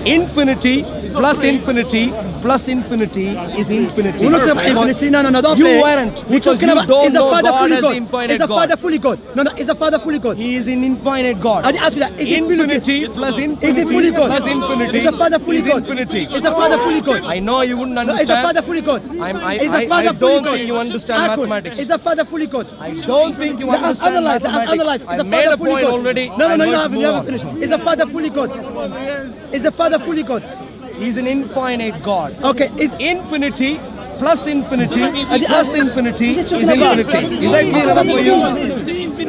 Infinity plus infinity plus infinity is infinity. We're not talking about infinity. No, don't You play. weren't, We're because talking you about don't is the know Father God fully as God? the infinite Is the God. Father fully God? No, is the Father fully God? He is an infinite God. I didn't ask you that. Is he fully Infinity God? plus Is he infinity fully God? plus infinity Is the Father fully is God? infinity. Is the Father fully God? I know you wouldn't No, understand. is the Father fully God? Is the I Father fully don't God? think you understand Akul, mathematics. Is the Father fully God? I don't think you Let us understand analyze. mathematics. Is I the made Father a fully point God? already. No, I'm you going to haven't. move You haven't on. finished. Is the Father fully God? Is the Father fully God? He's an infinite God. Okay, is Infinity plus infinity the- plus infinity Is it is talking about- infinity. Is that clear enough for you?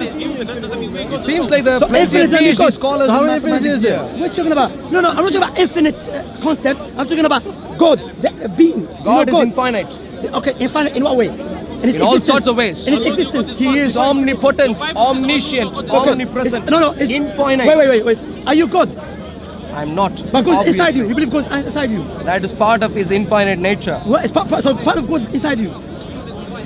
It seems like the So plenty of infinite and PhD God. scholars So how in many infinity mathematics is there? here. what are you talking about? No, I'm not talking about infinite concept. I'm talking about God, the being. God You know is infinite. Okay, infinite in what way? In In all sorts of ways. In his existence. He is omnipotent, omniscient, omnipresent. It's infinite. Wait. Are you God? I'm not. But God's inside obviously. you. You believe God's inside you. That is part of his infinite nature. What is so part of God's inside you?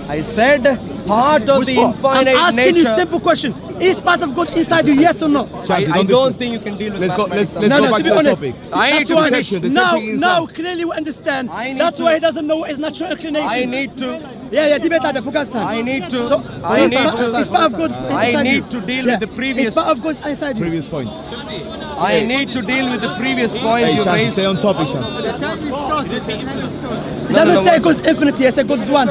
I said part of the I'm infinite asking you nature. simple question. Is part of God inside you? Yes or no? I don't think you can deal with Let's go mathematics. back to to be the honest, topic. I need that's to why finish. now clearly we understand. I need That's to- why he doesn't know his natural inclination. I need to. Yeah, debate that. I forgot time. I need to. So, I it's need part- to. It's part of God's I inside need you. to deal with the previous. It's part of God's inside you. Previous point. I need to deal with the previous points Hey, you Shams, raised. stay on topic, Shams. It doesn't say God's infinity. It says God is one.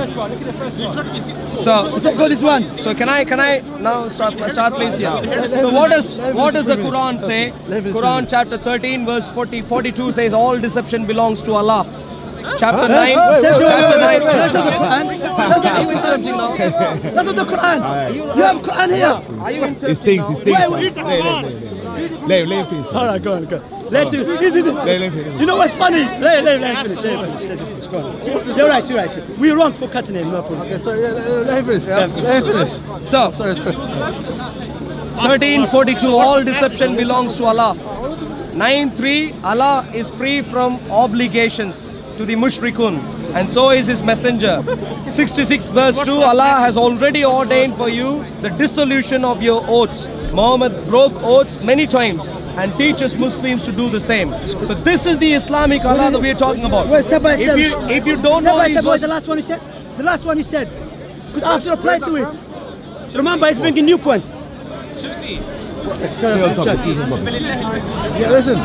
So, It says God is one. so can I now start place here? So what does the Quran say? Quran chapter 13 verse 42 says all deception belongs to Allah. Chapter 9. That's Chapter 9. not the Quran. That's Are you not interrupting now? That's not the Quran. You have Quran here. Are you It interrupting stinks, now? it stinks. Wait. Let him finish. All right, go on. Let him. Let him finish. You know what's funny? Let him finish. Go on. You're right. We're wrong for cutting him. No problem. Okay, sorry, let him finish. Let him finish. So, Sorry. 1342, all deception belongs to Allah. 9:3, Allah is free from obligations to the mushrikun, and so is his messenger. 66 verse 2, Allah has already ordained for you the dissolution of your oaths. Muhammad broke oaths many times and teaches Muslims to do the same. So this is the Islamic Allah that we are talking about. Wait, step by step. If you don't know these Step by step. What is the verses, last one you said? The last one you said. Because I have to reply to it. Remember, he's bringing new points. Stay on topic. Stay on topic. Yeah, listen.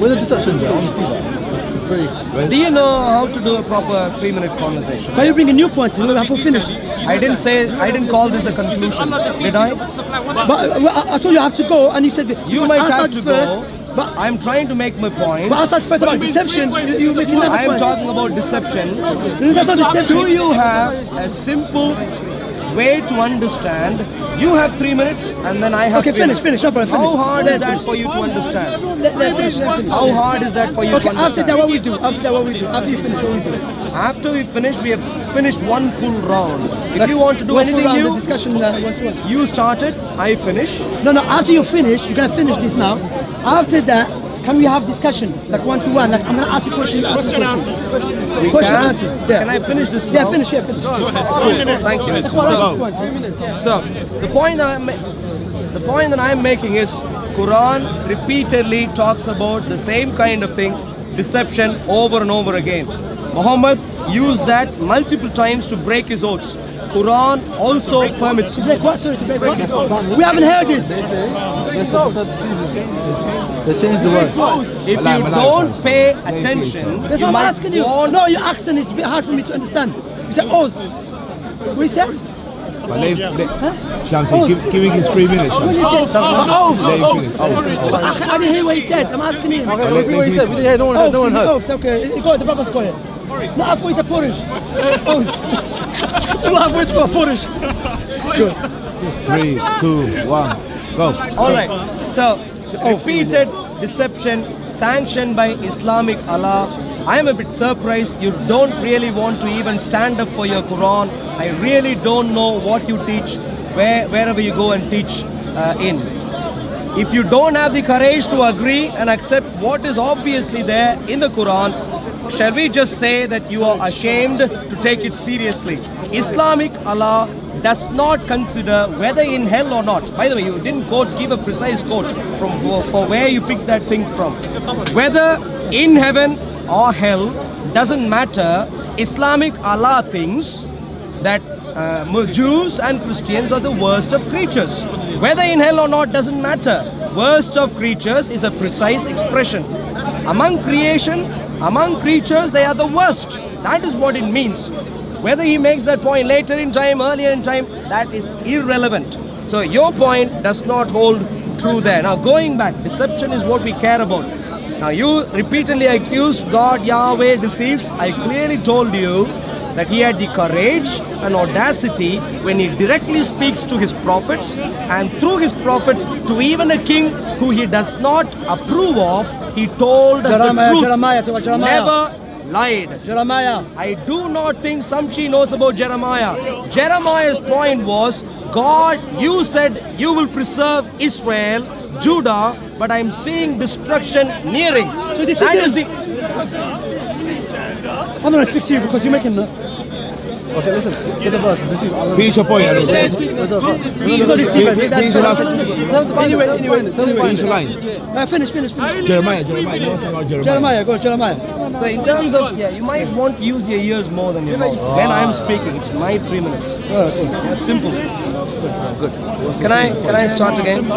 Where's the deception there? I want to see that. Very. do you know how to do a proper 3-minute conversation? But you're bringing new points. You have to finish. I didn't call this a conclusion, did I? But I told you I have to go, and you said that You because might I have started to first. go. But I'm trying to make my point. but I thought first about deception. You making another I'm point. talking about deception. That's not deception. Do you have a simple way to understand? You have 3 minutes and then I have Okay, 3 finish, minutes. finish. No problem, finish. How hard Let is that finish. for you to understand? Let finish. How hard is that for you Okay, to after understand? that, what we do? After that, what we do? After you finish, what we do? After we finish, we have finished one full round. If you want to do One full anything round, new, the discussion one-to-one. you started, I finish. No, after you finish, you're gonna finish this now. After that, can we have discussion, like one-to-one? Like I'm gonna ask you questions, you ask me questions. Question can? answers. Yeah. Can I finish this Yeah, now? finish. Yeah, finish. Thank you. So the point that I'm making is Quran repeatedly talks about the same kind of thing, deception, over and over again. Muhammad used that multiple times to break his oaths. Quran also permits. To break what? Sorry, to break what? We haven't heard it. They changed the word. If you don't pay attention, That's you what I'm might asking you. want- No, your accent is a bit hard for me to understand. You said Oz. What you said? But Shamsi, giving his 3 minutes. What did you say? Let him finish. I didn't hear what he said. I'm asking him. Okay, repeat what he said. We didn't hear. No one heard. Oz, okay. Go, the brother's got it. No, I thought he said Polish. Oz. No, I thought he said Polish. 3, 2, 1, go. All right. So, repeated deception sanctioned by Islamic Allah. I am a bit surprised you don't really want to even stand up for your Quran. I really don't know what you teach wherever you go and teach in. If you don't have the courage to agree and accept what is obviously there in the Quran, shall we just say that you are ashamed to take it seriously? Islamic Allah does not consider whether in hell or not. By the way, you didn't give a precise quote from for where you picked that thing from. Whether in heaven or hell doesn't matter. Islamic Allah thinks that Jews and Christians are the worst of creatures. Whether in hell or not doesn't matter. Worst of creatures is a precise expression. Among creatures, they are the worst. That is what it means. Whether he makes that point later in time, earlier in time, that is irrelevant. So your point does not hold true there. Now going back, deception is what we care about. Now you repeatedly accused God, Yahweh deceives. I clearly told you that he had the courage and audacity when he directly speaks to his prophets and through his prophets to even a king who he does not approve of, he told the truth. Jeremiah. Never lied. Jeremiah. I do not think Shamsi knows about Jeremiah. Jeremiah's point was, God, you said you will preserve Israel, Judah, but I'm seeing destruction nearing. So this That is is the... I'm going to speak to you because you're making the... Okay, listen. Get the verse. Finish your point, Arun. It's not deceivers. Finish your last. Anyway. Finish your line. Finish. Jeremiah. You want to talk about Jeremiah? Jeremiah, go, Jeremiah. So in terms of, you might want to use your ears more than your mouth. When I'm speaking, it's my 3 minutes. Yeah, simple. Good. Can I start again?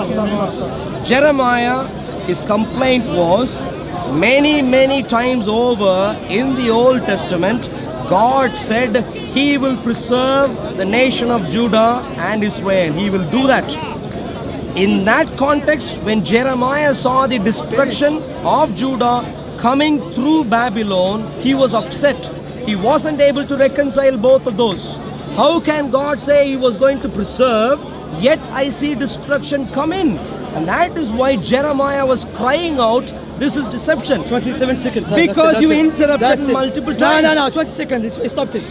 Jeremiah, his complaint was, many times over in the Old Testament, God said he will preserve the nation of Judah and Israel. He will do that. In that context, when Jeremiah saw the destruction of Judah coming through Babylon, he was upset. He wasn't able to reconcile both of those. How can God say he was going to preserve, yet I see destruction come in? And that is why Jeremiah was crying out, this is deception. 27 seconds. Because you interrupted multiple times. No, 20 seconds. It stopped it.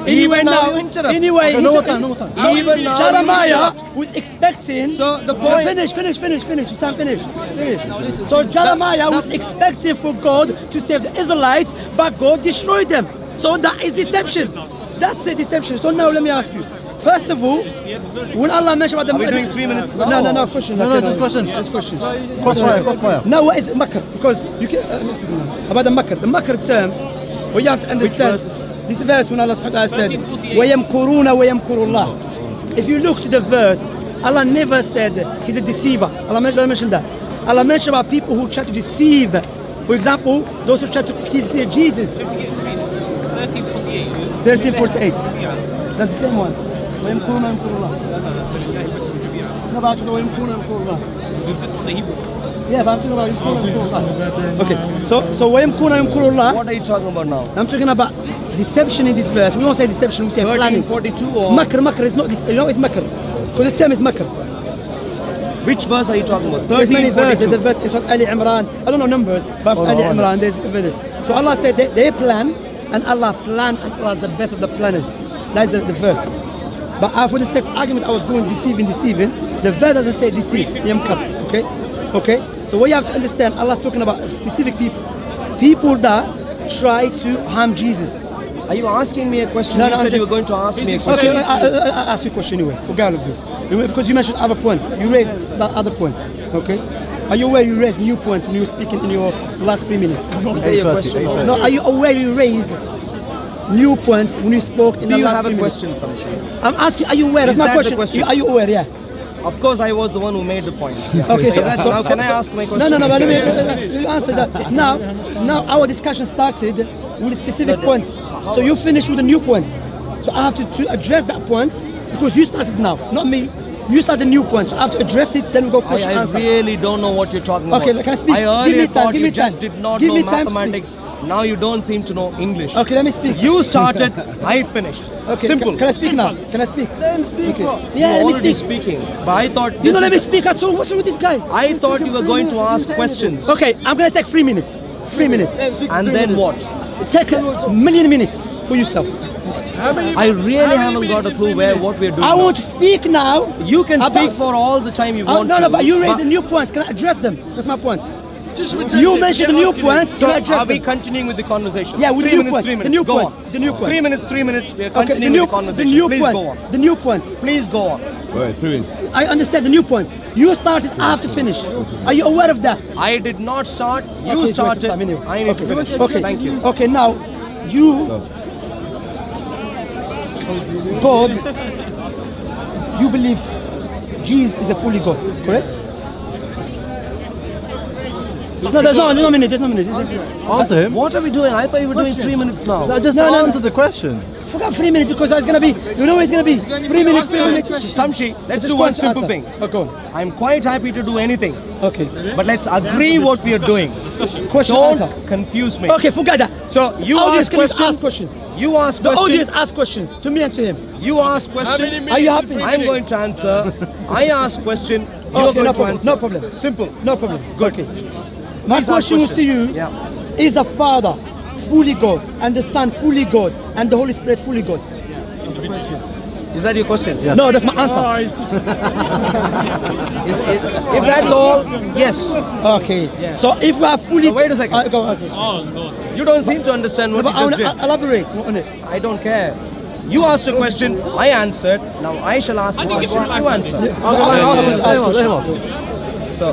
Even now you interrupt. Anyway, Okay, no more time. So Even now you Jeremiah interrupt. was expecting. So the point- Finish. You can't finish. So Jeremiah was expecting for God to save the Israelites, but God destroyed them. So that is deception. That's a deception. So now let me ask you. First of all, when Allah mentioned about the... Are we doing 3 minutes? No, question. Just question. Crossfire. Now what is Makr? Because you can... about the Makr. The Makr term, what you have to understand... This verse when Allah subhanahu wa ta'ala said, وَيَمْكُرُونَ وَيَمْكُرُ اللَّهِ. If you look to the verse, Allah never said he's a deceiver. Allah mentioned that. Allah mentioned about people who try to deceive. For example, those who try to kill Jesus. 1348. That's the same one. وَيَمْكُرُونَ وَيَمْكُرُ اللَّهِ. No, but actually, وَيَمْكُرُونَ وَيَمْكُرُ اللَّهِ. This one, the Hebrew. Yeah, but I'm talking about Allah. Okay, so وَيَمْكُونَ يَمْكُرُ اللَّهِ. What are you talking about now? I'm talking about deception in this verse. We don't say deception, we say planning. 1342 or Makr is not this, you know it's makr. Because the term is makr. which verse are you talking about? There's many 1342. verses. There's a verse in Surah Ali Imran. I don't know numbers, but for Ali Imran, there's so Allah said they plan, and Allah planned, and Allah is the best of the planners. That's the verse. But for the sake of argument, I was going deceiving. The verse doesn't say deceive. Yamkar. Okay. So what you have to understand, Allah is talking about specific people that try to harm Jesus. Are you asking me a question? No, you no, said I'm you were just- going to ask me a Okay, question. I'll ask you a question anyway. Forget all of this. Because you mentioned other points. You raised that other points. Okay? Are you aware you raised new points when you were speaking in your last 3 minutes? Is that your question? No, are you aware you raised new points when you spoke in Do the you last have 3 a minutes? question, Shamsi? I'm asking, are you aware? That's Is my that the question. question? Are you aware? Yeah. Of course, I was the one who made the points. Yeah. Okay, So now can I ask my question? No, but let me answer that. Now our discussion started with specific points. So you finished with the new points. So I have to address that point because you started now, not me. You started new points. So I have to address it, then we go question I answer. really don't know what you're talking about. Okay, can I speak? I Give earlier me time, thought give you me just time. did not Give know me time to mathematics. Now you don't seem to know English. Okay, let me speak. You started, I finished. Okay, Simple. Can I speak now? Can I speak? Let him speak, Okay. bro. Yeah, You're let me already speak. speaking. But I thought You don't this let me is speak at all. What's wrong with this guy? I thought you were going to ask questions. Okay, I'm gonna take 3 minutes. 3 minutes. And then what? Take a million minutes for yourself. I really haven't got a clue what we're doing. I want to speak now. You can about- speak for all the time you want No, to. but you raised the new points. Can I address them? That's my point. You mentioned the new points. So Can I address are we them? continuing with the conversation? Yeah, with the 3 new minutes, points. 3 The minutes. new Go points. on. The new points. 3 minutes. We are Okay, the continuing new, with the the conversation. new Please points. go on. The new points. Please go on. Wait, 3 minutes. I understand the new points. You started. I have to finish. Are you aware of that? I did not start. Okay, You it's a waste of started. time anyway. I need to finish. Okay. Thank you. Okay, now you, God, you believe Jesus is a fully God, correct? No, there's no minute. There's no minute. It's just, Answer him. What are we doing? I thought you were doing 3 minutes now. No, just No. answer the question. forgot 3 minutes because it's gonna be. You know what it's gonna be? 3 minutes. 3 minutes. Shamsi, let's Just do go one on to simple answer. thing. Okay. I'm quite happy to do anything, Okay. but let's agree what we are doing. Question Don't answer. confuse me. Okay, forget that. So you Audience, ask can you questions. ask questions. You ask The questions. audience ask questions to me and to him. You ask question. Are you happy? I'm going to answer. I ask question. You are Okay, going no to problem. answer. No problem. Simple. No problem. Good. Okay. My Please ask question was to question. you: Yeah. Is the Father fully God and the Son fully God and the Holy Spirit fully God? Is that your question? Yeah. No, that's my answer. If that's all, yes. Okay. So if we are fully, Oh, wait a second. Go. Okay. You don't seem to understand what But I you want just to did. elaborate on it. I don't care. You asked a question, I answered. Now I shall ask a question. You answer. Ask questions. So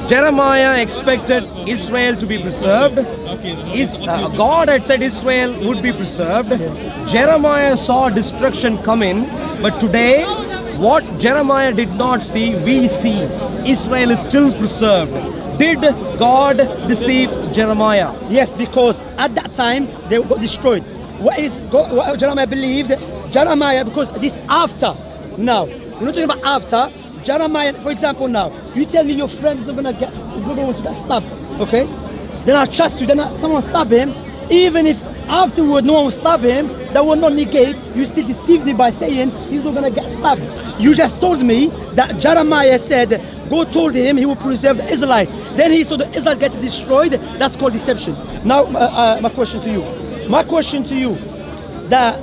Jeremiah expected Israel to be preserved. God had said Israel would be preserved. Jeremiah saw destruction coming, but today, what Jeremiah did not see, we see. Israel is still preserved. Did God deceive Jeremiah? Yes, because at that time they got destroyed. What Jeremiah believed? Jeremiah, because this after. Now, we're not talking about after. Jeremiah, for example, now you tell me your friend is not going to get stabbed, okay? Then I trust you. Then someone stab him, even if afterward no one will stab him, that will not negate. You still deceived me by saying he's not going to get stabbed. You just told me that Jeremiah said God told him he will preserve the Israelites. Then he saw the Israelites get destroyed. That's called deception. Now, my question to you, that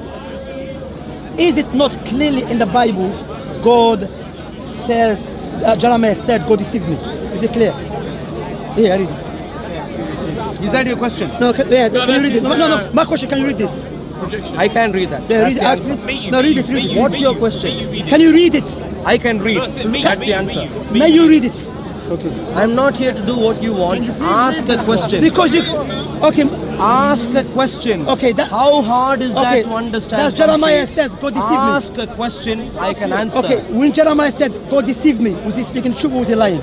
is it not clearly in the Bible God says, Jeremiah said God deceived me? Is it clear? Yeah, I read it. Is that your question? No, can you read it? No. My question, can you read this? I can read that. Yeah, That's read it the out, answer. please. No, read it. What's your question? Can you read it? I can read. That's the answer. May you read it? Okay. I'm not here to do what you want. Ask a question. Because you, okay, Ask a question. Okay, How hard is okay. that to understand? That's Jeremiah Shamsi? says God deceived me. Ask a question, I can answer. Okay, when Jeremiah said God deceived me, was he speaking truth or was he lying?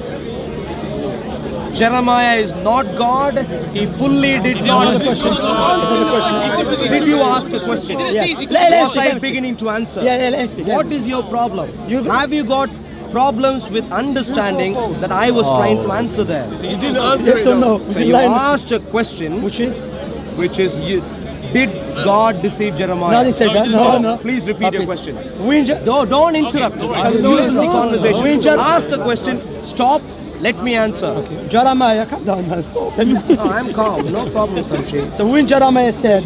Jeremiah is not God. He fully did not. Answer the question. Did you ask a question? Yes. Was I beginning to answer? Yeah, let him speak. What is your problem? Have you got problems with understanding that I was trying to answer there. You didn't answer Yes it or though. no? So you asked a question, Which is? did God deceive Jeremiah? No, he said that. No. Please repeat your question. Winja. Don't interrupt. This is the conversation. We just- Ask a question. Stop. Let me answer. Jeremiah, come down, man. Stop. Let me No, I'm calm. No problem, Shamsi. So when Jeremiah said,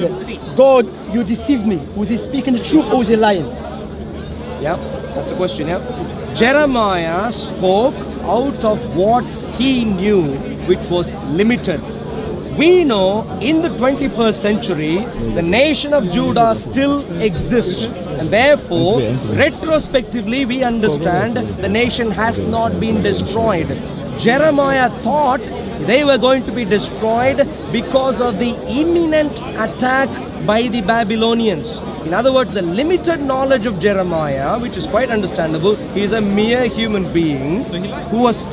God, you deceived me, was he speaking the truth or was he lying? Yeah, that's a question. Yeah. Jeremiah spoke out of what he knew, which was limited. We know in the 21st century, the nation of Judah still exists. And therefore, retrospectively, we understand the nation has not been destroyed. Jeremiah thought they were going to be destroyed because of the imminent attack by the Babylonians. In other words, the limited knowledge of Jeremiah, which is quite understandable, he is a mere human being who was...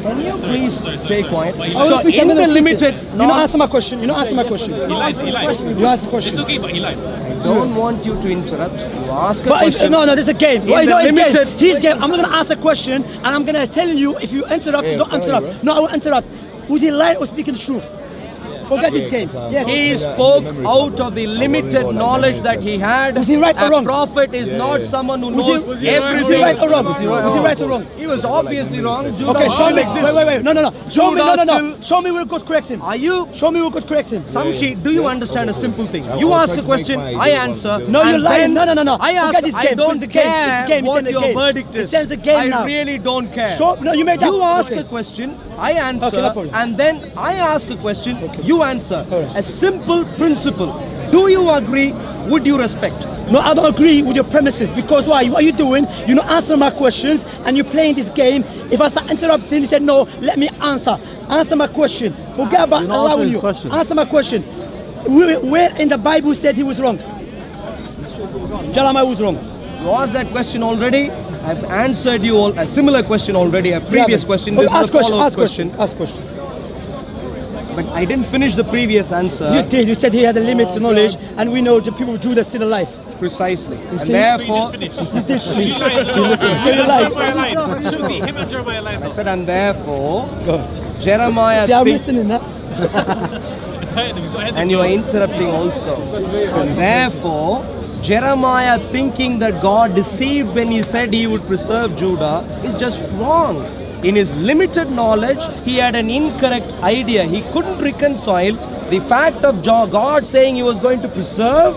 Can you please stay quiet? So in the limited... You know, answer my question. You know, answer my question. He lied. You ask the question. It's okay, but he lied. I don't want you to interrupt. You ask a But if, question. no, this is a game. In Well, the no, it's limited- game. He's game. I'm not gonna ask a question, and I'm gonna tell you if you interrupt, don't interrupt. No, I will interrupt. Was he lying or speaking the truth? Forget this game. Yes. He spoke out of the limited knowledge that he had. Was he right or A wrong? prophet is not someone who Was knows he everything. right or wrong? Was he right or wrong? He was obviously wrong. Judah Okay, show still me. exists. Wait. No. Show me. Judah No. still- Show me where God corrects him. Are you... Show me where God corrects him. Samshi, do you understand a simple thing? You ask a question, I answer. No, you're and lying. then No. I ask, Forget this game. I don't It's a game. care It's a game. what It's a your game. verdict is. It's a game I now. really don't care. No, you made that. You ask Okay. a question, I answer, Okay, no problem. and then I ask a question, you answer. Alright. A simple principle. Do you agree? Would you respect? No, I don't agree with your premises because why? What are you doing? You're not answering my questions and you're playing this game. If I start interrupting, you said no, let me answer. Answer my question. Forget about You're not allowing answering you. his question. Answer my question. Where in the Bible said he was wrong? Jeremiah was wrong. You asked that question already. I've answered you a similar question already, a previous question. This is a follow-up question. Ask question. But I didn't finish the previous answer. You did. You said he had a limited knowledge, and we know the people of Judah are still alive. Precisely. And see? therefore, You did. He lied. So you lied. Jeremiah lied. Shamsi, him and Jeremiah lied. I said, and therefore, Go. Jeremiah See, I'm thinks, listening now. It's fine. Go ahead. and you are interrupting also. And therefore, Jeremiah thinking that God deceived when he said he would preserve Judah is just wrong. In his limited knowledge, he had an incorrect idea. He couldn't reconcile the fact of God saying he was going to preserve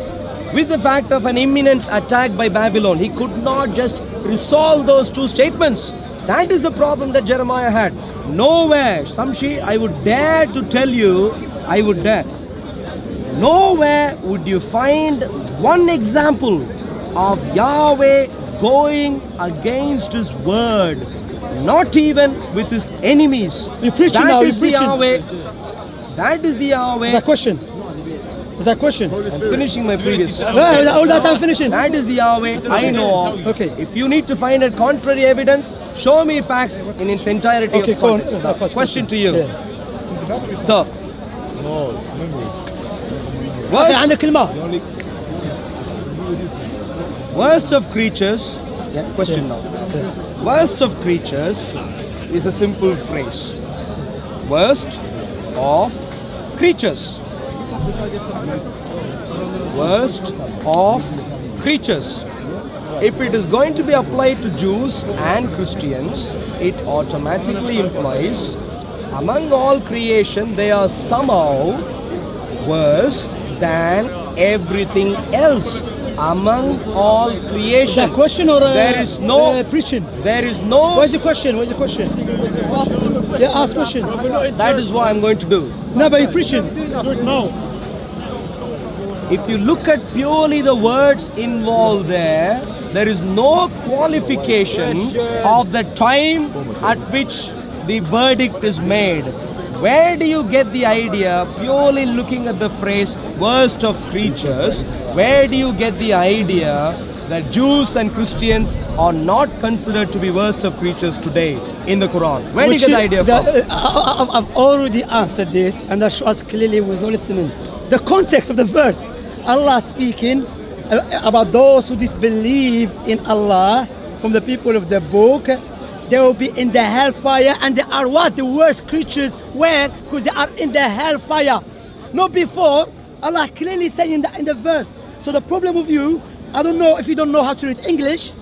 with the fact of an imminent attack by Babylon. He could not just resolve those two statements. That is the problem that Jeremiah had. Nowhere, Shamsi, I would dare to tell you, I would dare. Nowhere would you find one example of Yahweh going against his word. Not even with his enemies. You're preaching That now, is you're the preaching. Yahweh. That is the Is that Yahweh. question? Is that question? I'm finishing my previous. Well, all that I'm finishing. That is the Yahweh I know of. Okay. If you need to find a contrary evidence, show me facts in its entirety. Okay, of go on. context. Of course, Question to you. Yeah. So, No, memory. Okay, worst, عندك كلمة. worst of creatures. Yeah, question now. Worst of creatures is a simple phrase. Worst of creatures. Worst of creatures. If it is going to be applied to Jews and Christians, it automatically implies among all creation they are somehow worse than everything else. Among all Is creation, that question or there is no preaching? there is no. Where's the question? Where's the question? Yeah, ask question. That is what I'm going to do. No, but you're preaching. If you look at purely the words involved there, there is no qualification of the time at which the verdict is made. Where do you get the idea, purely looking at the phrase worst of creatures, where do you get the idea that Jews and Christians are not considered to be worst of creatures today in the Quran? Where do you get the idea from? I've already answered this, and that shows clearly was not listening. The context of the verse, Allah speaking about those who disbelieve in Allah from the people of the book, they will be in the hellfire, and they are what? The worst creatures. Where? Because they are in the hellfire. Not before. Allah clearly saying that in the verse. So the problem with you, I don't know if you don't know how to read English.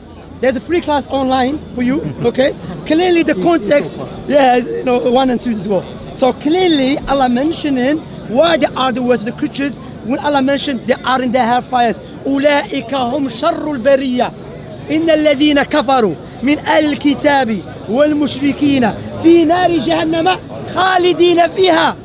There's a free class online for you, okay? Clearly the context, yeah, you know, 1 and 2 as well. So clearly Allah mentioning why they are the worst of the creatures. When Allah mentioned they are in the hellfires. أولئك هم شر البرية إن الذين كفروا من أهل الكتاب والمشركين في نار جهنم خالدين فيها.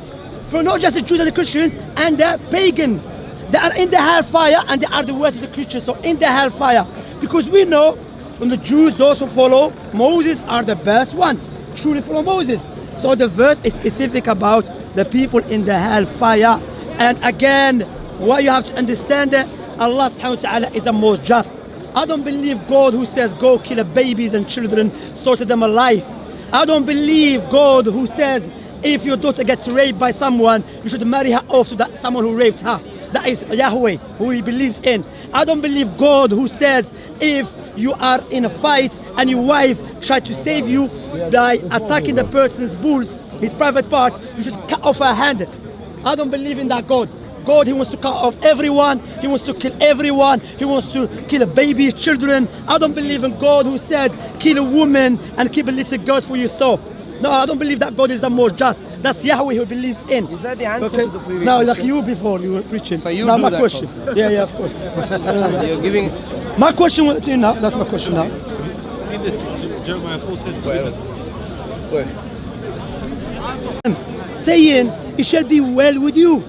For not just the Jews and the Christians and the pagan. They are in the hellfire and they are the worst of the creatures. So in the hellfire. Because we know from the Jews, those who follow Moses are the best one. Truly follow Moses. So the verse is specific about the people in the hellfire. And again, what you have to understand that Allah subhanahu wa ta'ala is the most just. I don't believe God who says go kill babies and children, slaughter them alive. I don't believe God who says if your daughter gets raped by someone, you should marry her off to that someone who raped her. That is Yahweh, who he believes in. I don't believe God who says if you are in a fight and your wife tried to save you by attacking the person's bulls, his private part, you should cut off her hand. I don't believe in that God. God, he wants to cut off everyone. He wants to kill everyone. He wants to kill babies, children. I don't believe in God who said kill a woman and keep a little girls for yourself. No, I don't believe that God is the most just. That's Yahweh who believes in. Is that the answer to the previous No, like question? you before you were preaching. So you now do my that question. also. Yeah, of course. You're giving. My question was to you now. That's my question now. See this, Jeremiah 4:10. Saying it shall be well with you.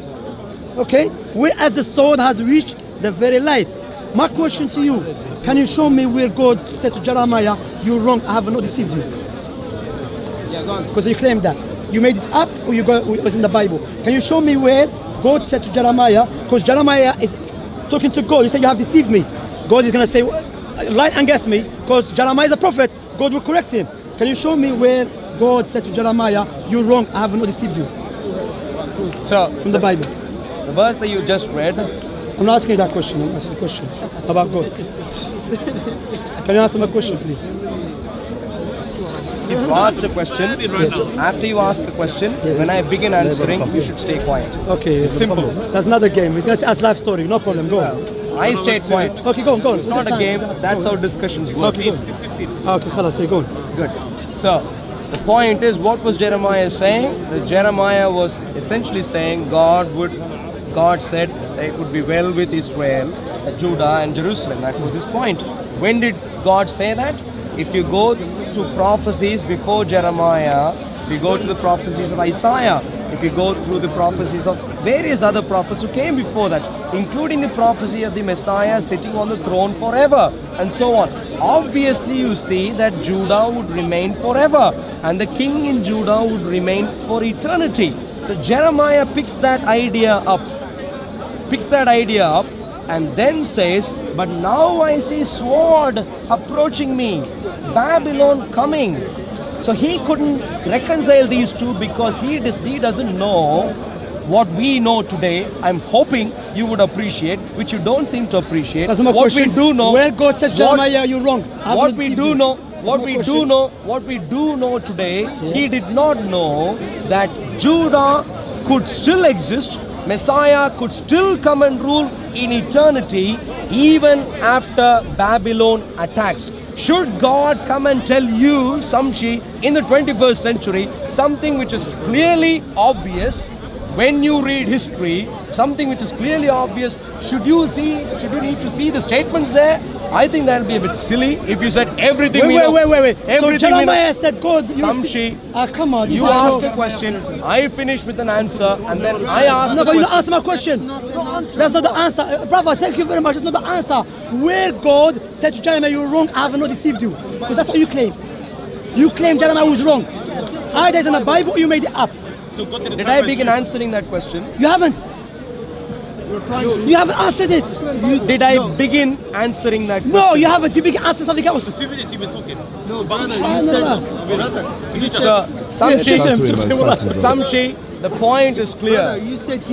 Okay? Whereas the sword has reached the very life. My question to you, can you show me where God said to Jeremiah, you're wrong, I have not deceived you? Yeah, go on. Because you claim that. You made it up or it was in the Bible. Can you show me where God said to Jeremiah, because Jeremiah is talking to God, he said you have deceived me. God is going to say, lie against me, because Jeremiah is a prophet, God will correct him. Can you show me where God said to Jeremiah, you're wrong, I have not deceived you? So, From the Bible. the verse that you just read, I'm not asking you that question, I'm asking the question about God. Can you answer my question, please? if you asked a question, after you ask a question, when I begin answering, you should stay quiet. Okay. Simple. That's another game. He's going to ask life story, no problem, go on. I stayed quiet. Okay, go on. It's not a game, that's how discussions work. Okay, go on. 6:15. Okay, khalas, say go on. Good. So, the point is, what was Jeremiah saying? That Jeremiah was essentially saying God said that it would be well with Israel, Judah and Jerusalem. That was his point. When did God say that? If you go to prophecies before Jeremiah, if you go to the prophecies of Isaiah, if you go through the prophecies of various other prophets who came before that, including the prophecy of the Messiah sitting on the throne forever, and so on. Obviously, you see that Judah would remain forever, and the king in Judah would remain for eternity. So Jeremiah picks that idea up, and then says, but now I see sword approaching me, Babylon coming. So he couldn't reconcile these two because he doesn't know what we know today. I'm hoping you would appreciate, which you don't seem to appreciate. That's my what question. we do know, Where God said, Jeremiah, you're wrong. what we do know today, he did not know that Judah could still exist, Messiah could still come and rule in eternity even after Babylon attacks. Should God come and tell you, Shamsi, in the 21st century, something which is clearly obvious when you read history, something which is clearly obvious, should you need to see the statements there? I think that would be a bit silly if you said everything we know. Wait. So Everything we Jeremiah know. said, God, Shamsi, come on. you ask a question, I finish with an answer, and then I ask No, a but you question. don't answer my question. That's not the answer. Brother, thank you very much. That's not the answer. Where God said to Jeremiah, you're wrong, I have not deceived you. Because that's what you claim. You claim Jeremiah was wrong. Either it's in the Bible or you made it up. So God didn't Did I begin answering that question? You haven't. You haven't answered it. Did I begin answering that question? No, you haven't. You began answering something else. 2 minutes you've been talking. No, So, Shamsi, the point is clear.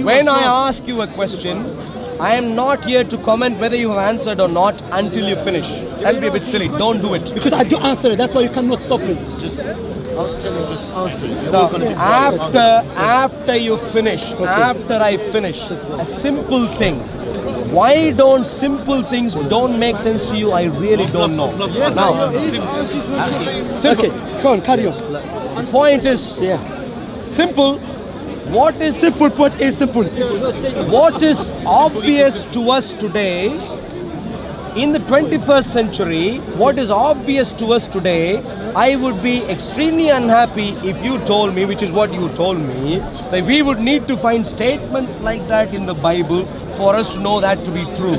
When I ask you a question, I am not here to comment whether you have answered or not until you finish. That'll be a bit silly. Don't do it. Because I do answer it. That's why you cannot stop me. I'll tell him just answer it. It's So not gonna be after you finish, after I finish, a simple thing. Why don't simple things don't make sense to you? I really don't know. Now, simple. Okay, come on, carry on. The point is simple. What is Simple point is simple. what is obvious to us today in the 21st century? What is obvious to us today? I would be extremely unhappy if you told me, which is what you told me, that we would need to find statements like that in the Bible for us to know that to be true.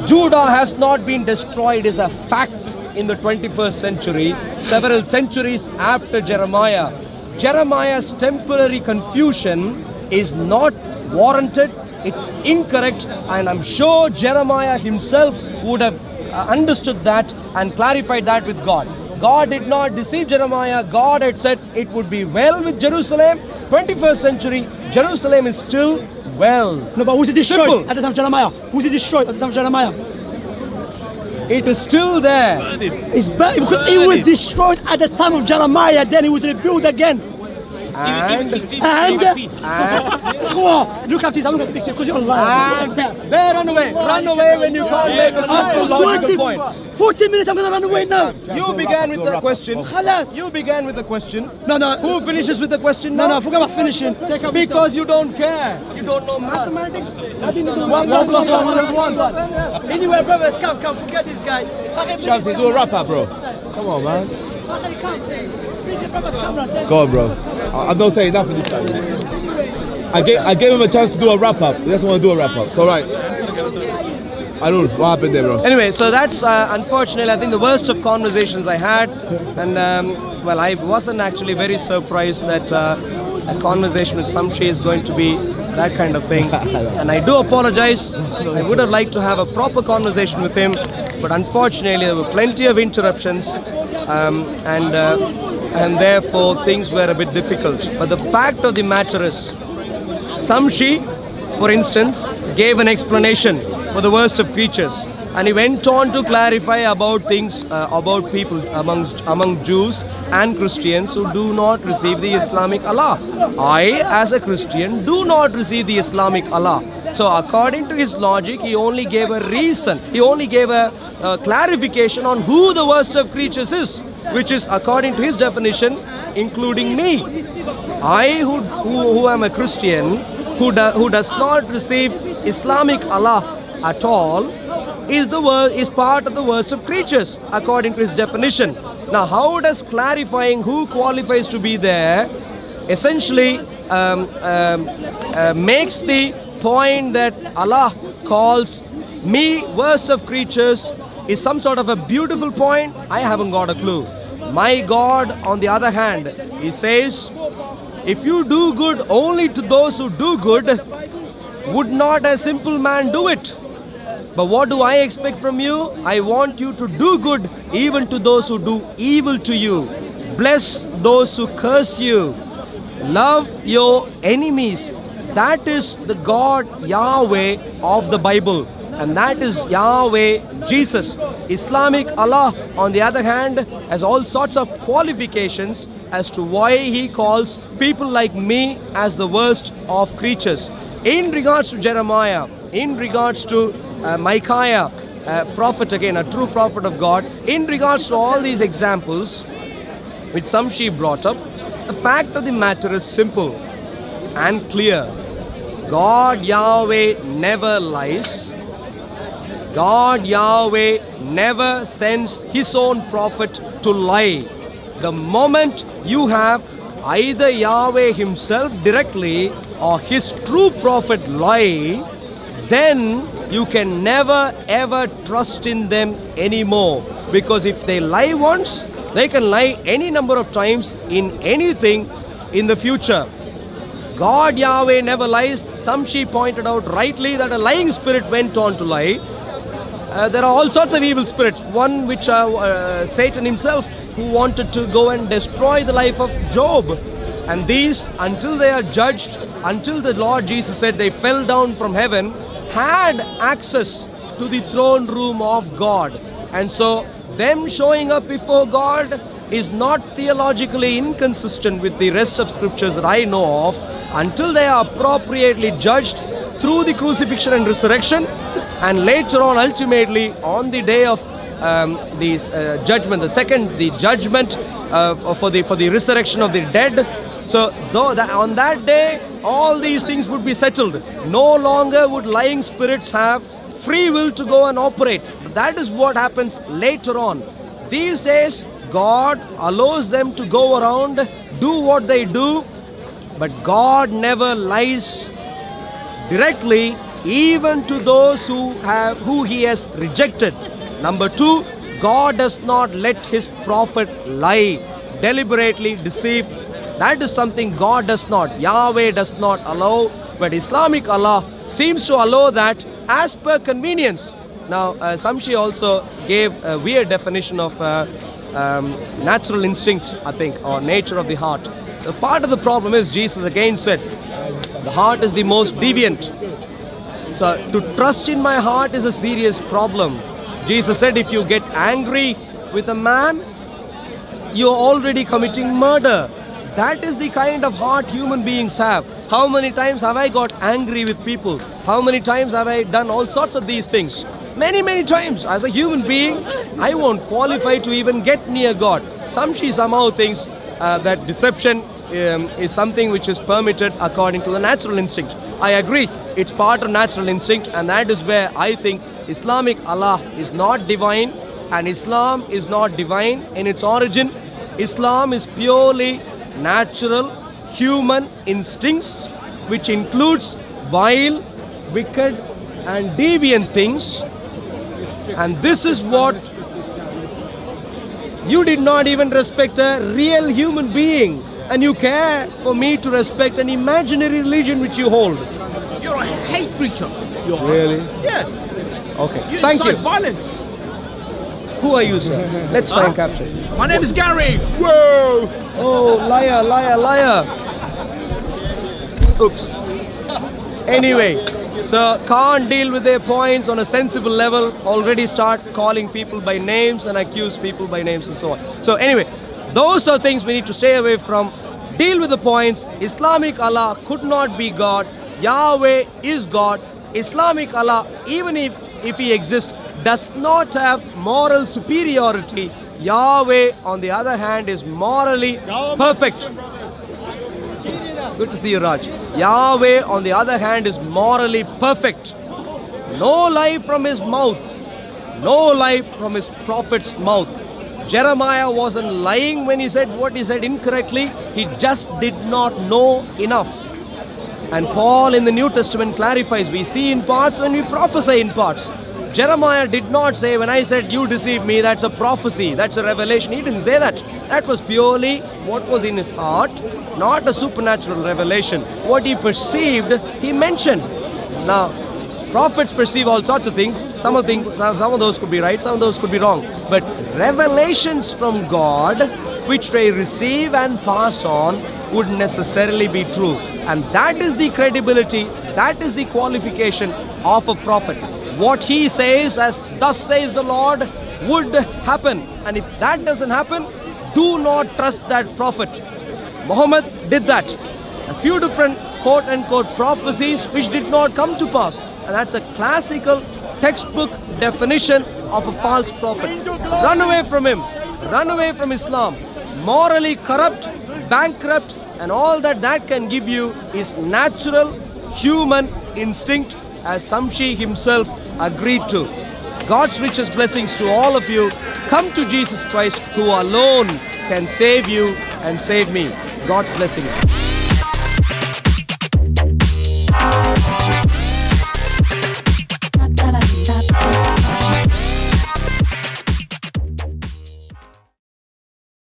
Judah has not been destroyed is a fact in the 21st century, several centuries after Jeremiah. Jeremiah's temporary confusion is not warranted, it's incorrect, and I'm sure Jeremiah himself would have understood that and clarified that with God. God did not deceive Jeremiah. God had said it would be well with Jerusalem. 21st century, Jerusalem is still well. No, but who's it destroyed Simple. at the time of Jeremiah? Who's it destroyed at the time of Jeremiah? It is still there. It's bad because it was destroyed at the time of Jeremiah. Then it was rebuilt again. And Come on, look at this. I'm not gonna speak to you because you're lying. run away when you can't make a simple logical point. 14 minutes. I'm gonna run away now. You began with the question. Khalas. You began with the question. No, no. Who finishes with the question No, now? no. Forget about finishing. Take up Because you don't care. You don't know mathematics. One plus one. Anyway, brothers, come. Forget this guy. Shamsi, do a wrap up, bro. Come on, man. Go on, bro. I'm not saying nothing this time. I gave him a chance to do a wrap up. He doesn't want to do a wrap up. It's all right. Arun, what happened there, bro? Anyway, so that's unfortunately, I think the worst of conversations I had, and well, I wasn't actually very surprised that a conversation with Shamsi is going to be that kind of thing. And I do apologize. I would have liked to have a proper conversation with him, but unfortunately, there were plenty of interruptions, and therefore things were a bit difficult. But the fact of the matter is, Shamsi, for instance, gave an explanation for the worst of creatures, and he went on to clarify about things about people among Jews and Christians who do not receive the Islamic Allah. I, as a Christian, do not receive the Islamic Allah. So according to his logic, he only gave a reason. He only gave a clarification on who the worst of creatures is, which is, according to his definition, including me. I, who am a Christian, who does not receive Islamic Allah at all, is part of the worst of creatures, according to his definition. Now, how does clarifying who qualifies to be there essentially makes the point that Allah calls me worst of creatures is some sort of a beautiful point? I haven't got a clue. My God, on the other hand, he says, if you do good only to those who do good, would not a simple man do it? But what do I expect from you? I want you to do good even to those who do evil to you. Bless those who curse you. Love your enemies. That is the God Yahweh of the Bible. And that is Yahweh Jesus. Islamic Allah, on the other hand, has all sorts of qualifications as to why he calls people like me as the worst of creatures. In regards to Jeremiah, in regards to Micaiah, a prophet again, a true prophet of God, in regards to all these examples which Shamsi brought up, the fact of the matter is simple and clear. God Yahweh never lies. God Yahweh never sends his own prophet to lie. The moment you have either Yahweh himself directly or his true prophet lie, then you can never ever trust in them anymore. Because if they lie once, they can lie any number of times in anything in the future. God Yahweh never lies. Shamsi pointed out rightly that a lying spirit went on to lie. There are all sorts of evil spirits. One which Satan himself, who wanted to go and destroy the life of Job. And these, until they are judged, until the Lord Jesus said they fell down from heaven, had access to the throne room of God. And so them showing up before God is not theologically inconsistent with the rest of scriptures that I know of, until they are appropriately judged through the crucifixion and resurrection, and later on ultimately on the day of the judgment, the judgment for the resurrection of the dead. So on that day all these things would be settled. No longer would lying spirits have free will to go and operate. That is what happens later on. These days God allows them to go around, do what they do, but God never lies directly, even to those who he has rejected. Number two, God does not let his prophet lie, deliberately deceive. That is something God does not, Yahweh does not allow, but Islamic Allah seems to allow that as per convenience. Now, Shamsi also gave a weird definition of natural instinct, I think, or nature of the heart. Part of the problem is, Jesus again said, the heart is the most deviant. So to trust in my heart is a serious problem. Jesus said, if you get angry with a man, you're already committing murder. That is the kind of heart human beings have. How many times have I got angry with people? How many times have I done all sorts of these things? Many, many times. As a human being, I won't qualify to even get near God. Shamsi somehow thinks that deception is something which is permitted according to the natural instinct. I agree, it's part of natural instinct, and that is where I think Islamic Allah is not divine, and Islam is not divine in its origin. Islam is purely natural human instincts, which includes vile, wicked and deviant things. And this is what you did not even respect a real human being, and you care for me to respect an imaginary religion which you hold. You're a hate preacher. Really? Yeah. Okay. You Thank incite you. violence. Who are you, sir? Let's try and capture. My name is Gary. Whoa. Oh, liar, liar, liar. Oops. Anyway, so can't deal with their points on a sensible level, already start calling people by names and accuse people by names and so on. So anyway, those are things we need to stay away from. Deal with the points. Islamic Allah could not be God. Yahweh is God. Islamic Allah, even if he exists, does not have moral superiority. Yahweh, on the other hand, is morally perfect. Good to see you, Raj. Yahweh, on the other hand, is morally perfect. No lie from his mouth. No lie from his prophet's mouth. Jeremiah wasn't lying when he said what he said incorrectly. He just did not know enough. And Paul in the New Testament clarifies, we see in parts when we prophesy in parts. Jeremiah did not say, when I said you deceive me, that's a prophecy, that's a revelation. He didn't say that. That was purely what was in his heart, not a supernatural revelation. What he perceived, he mentioned. Now, prophets perceive all sorts of things. Some of those could be right, some of those could be wrong. But revelations from God, which they receive and pass on, would necessarily be true. And that is the credibility, that is the qualification of a prophet. What he says, as thus says the Lord, would happen. And if that doesn't happen, do not trust that prophet. Muhammad did that. A few different quote-unquote prophecies which did not come to pass. And that's a classical textbook definition of a false prophet. Run away from him. Run away from Islam. Morally corrupt, bankrupt, and all that can give you is natural human instinct, as Shamsi himself agreed to. God's richest blessings to all of you. Come to Jesus Christ, who alone can save you and save me. God's blessings.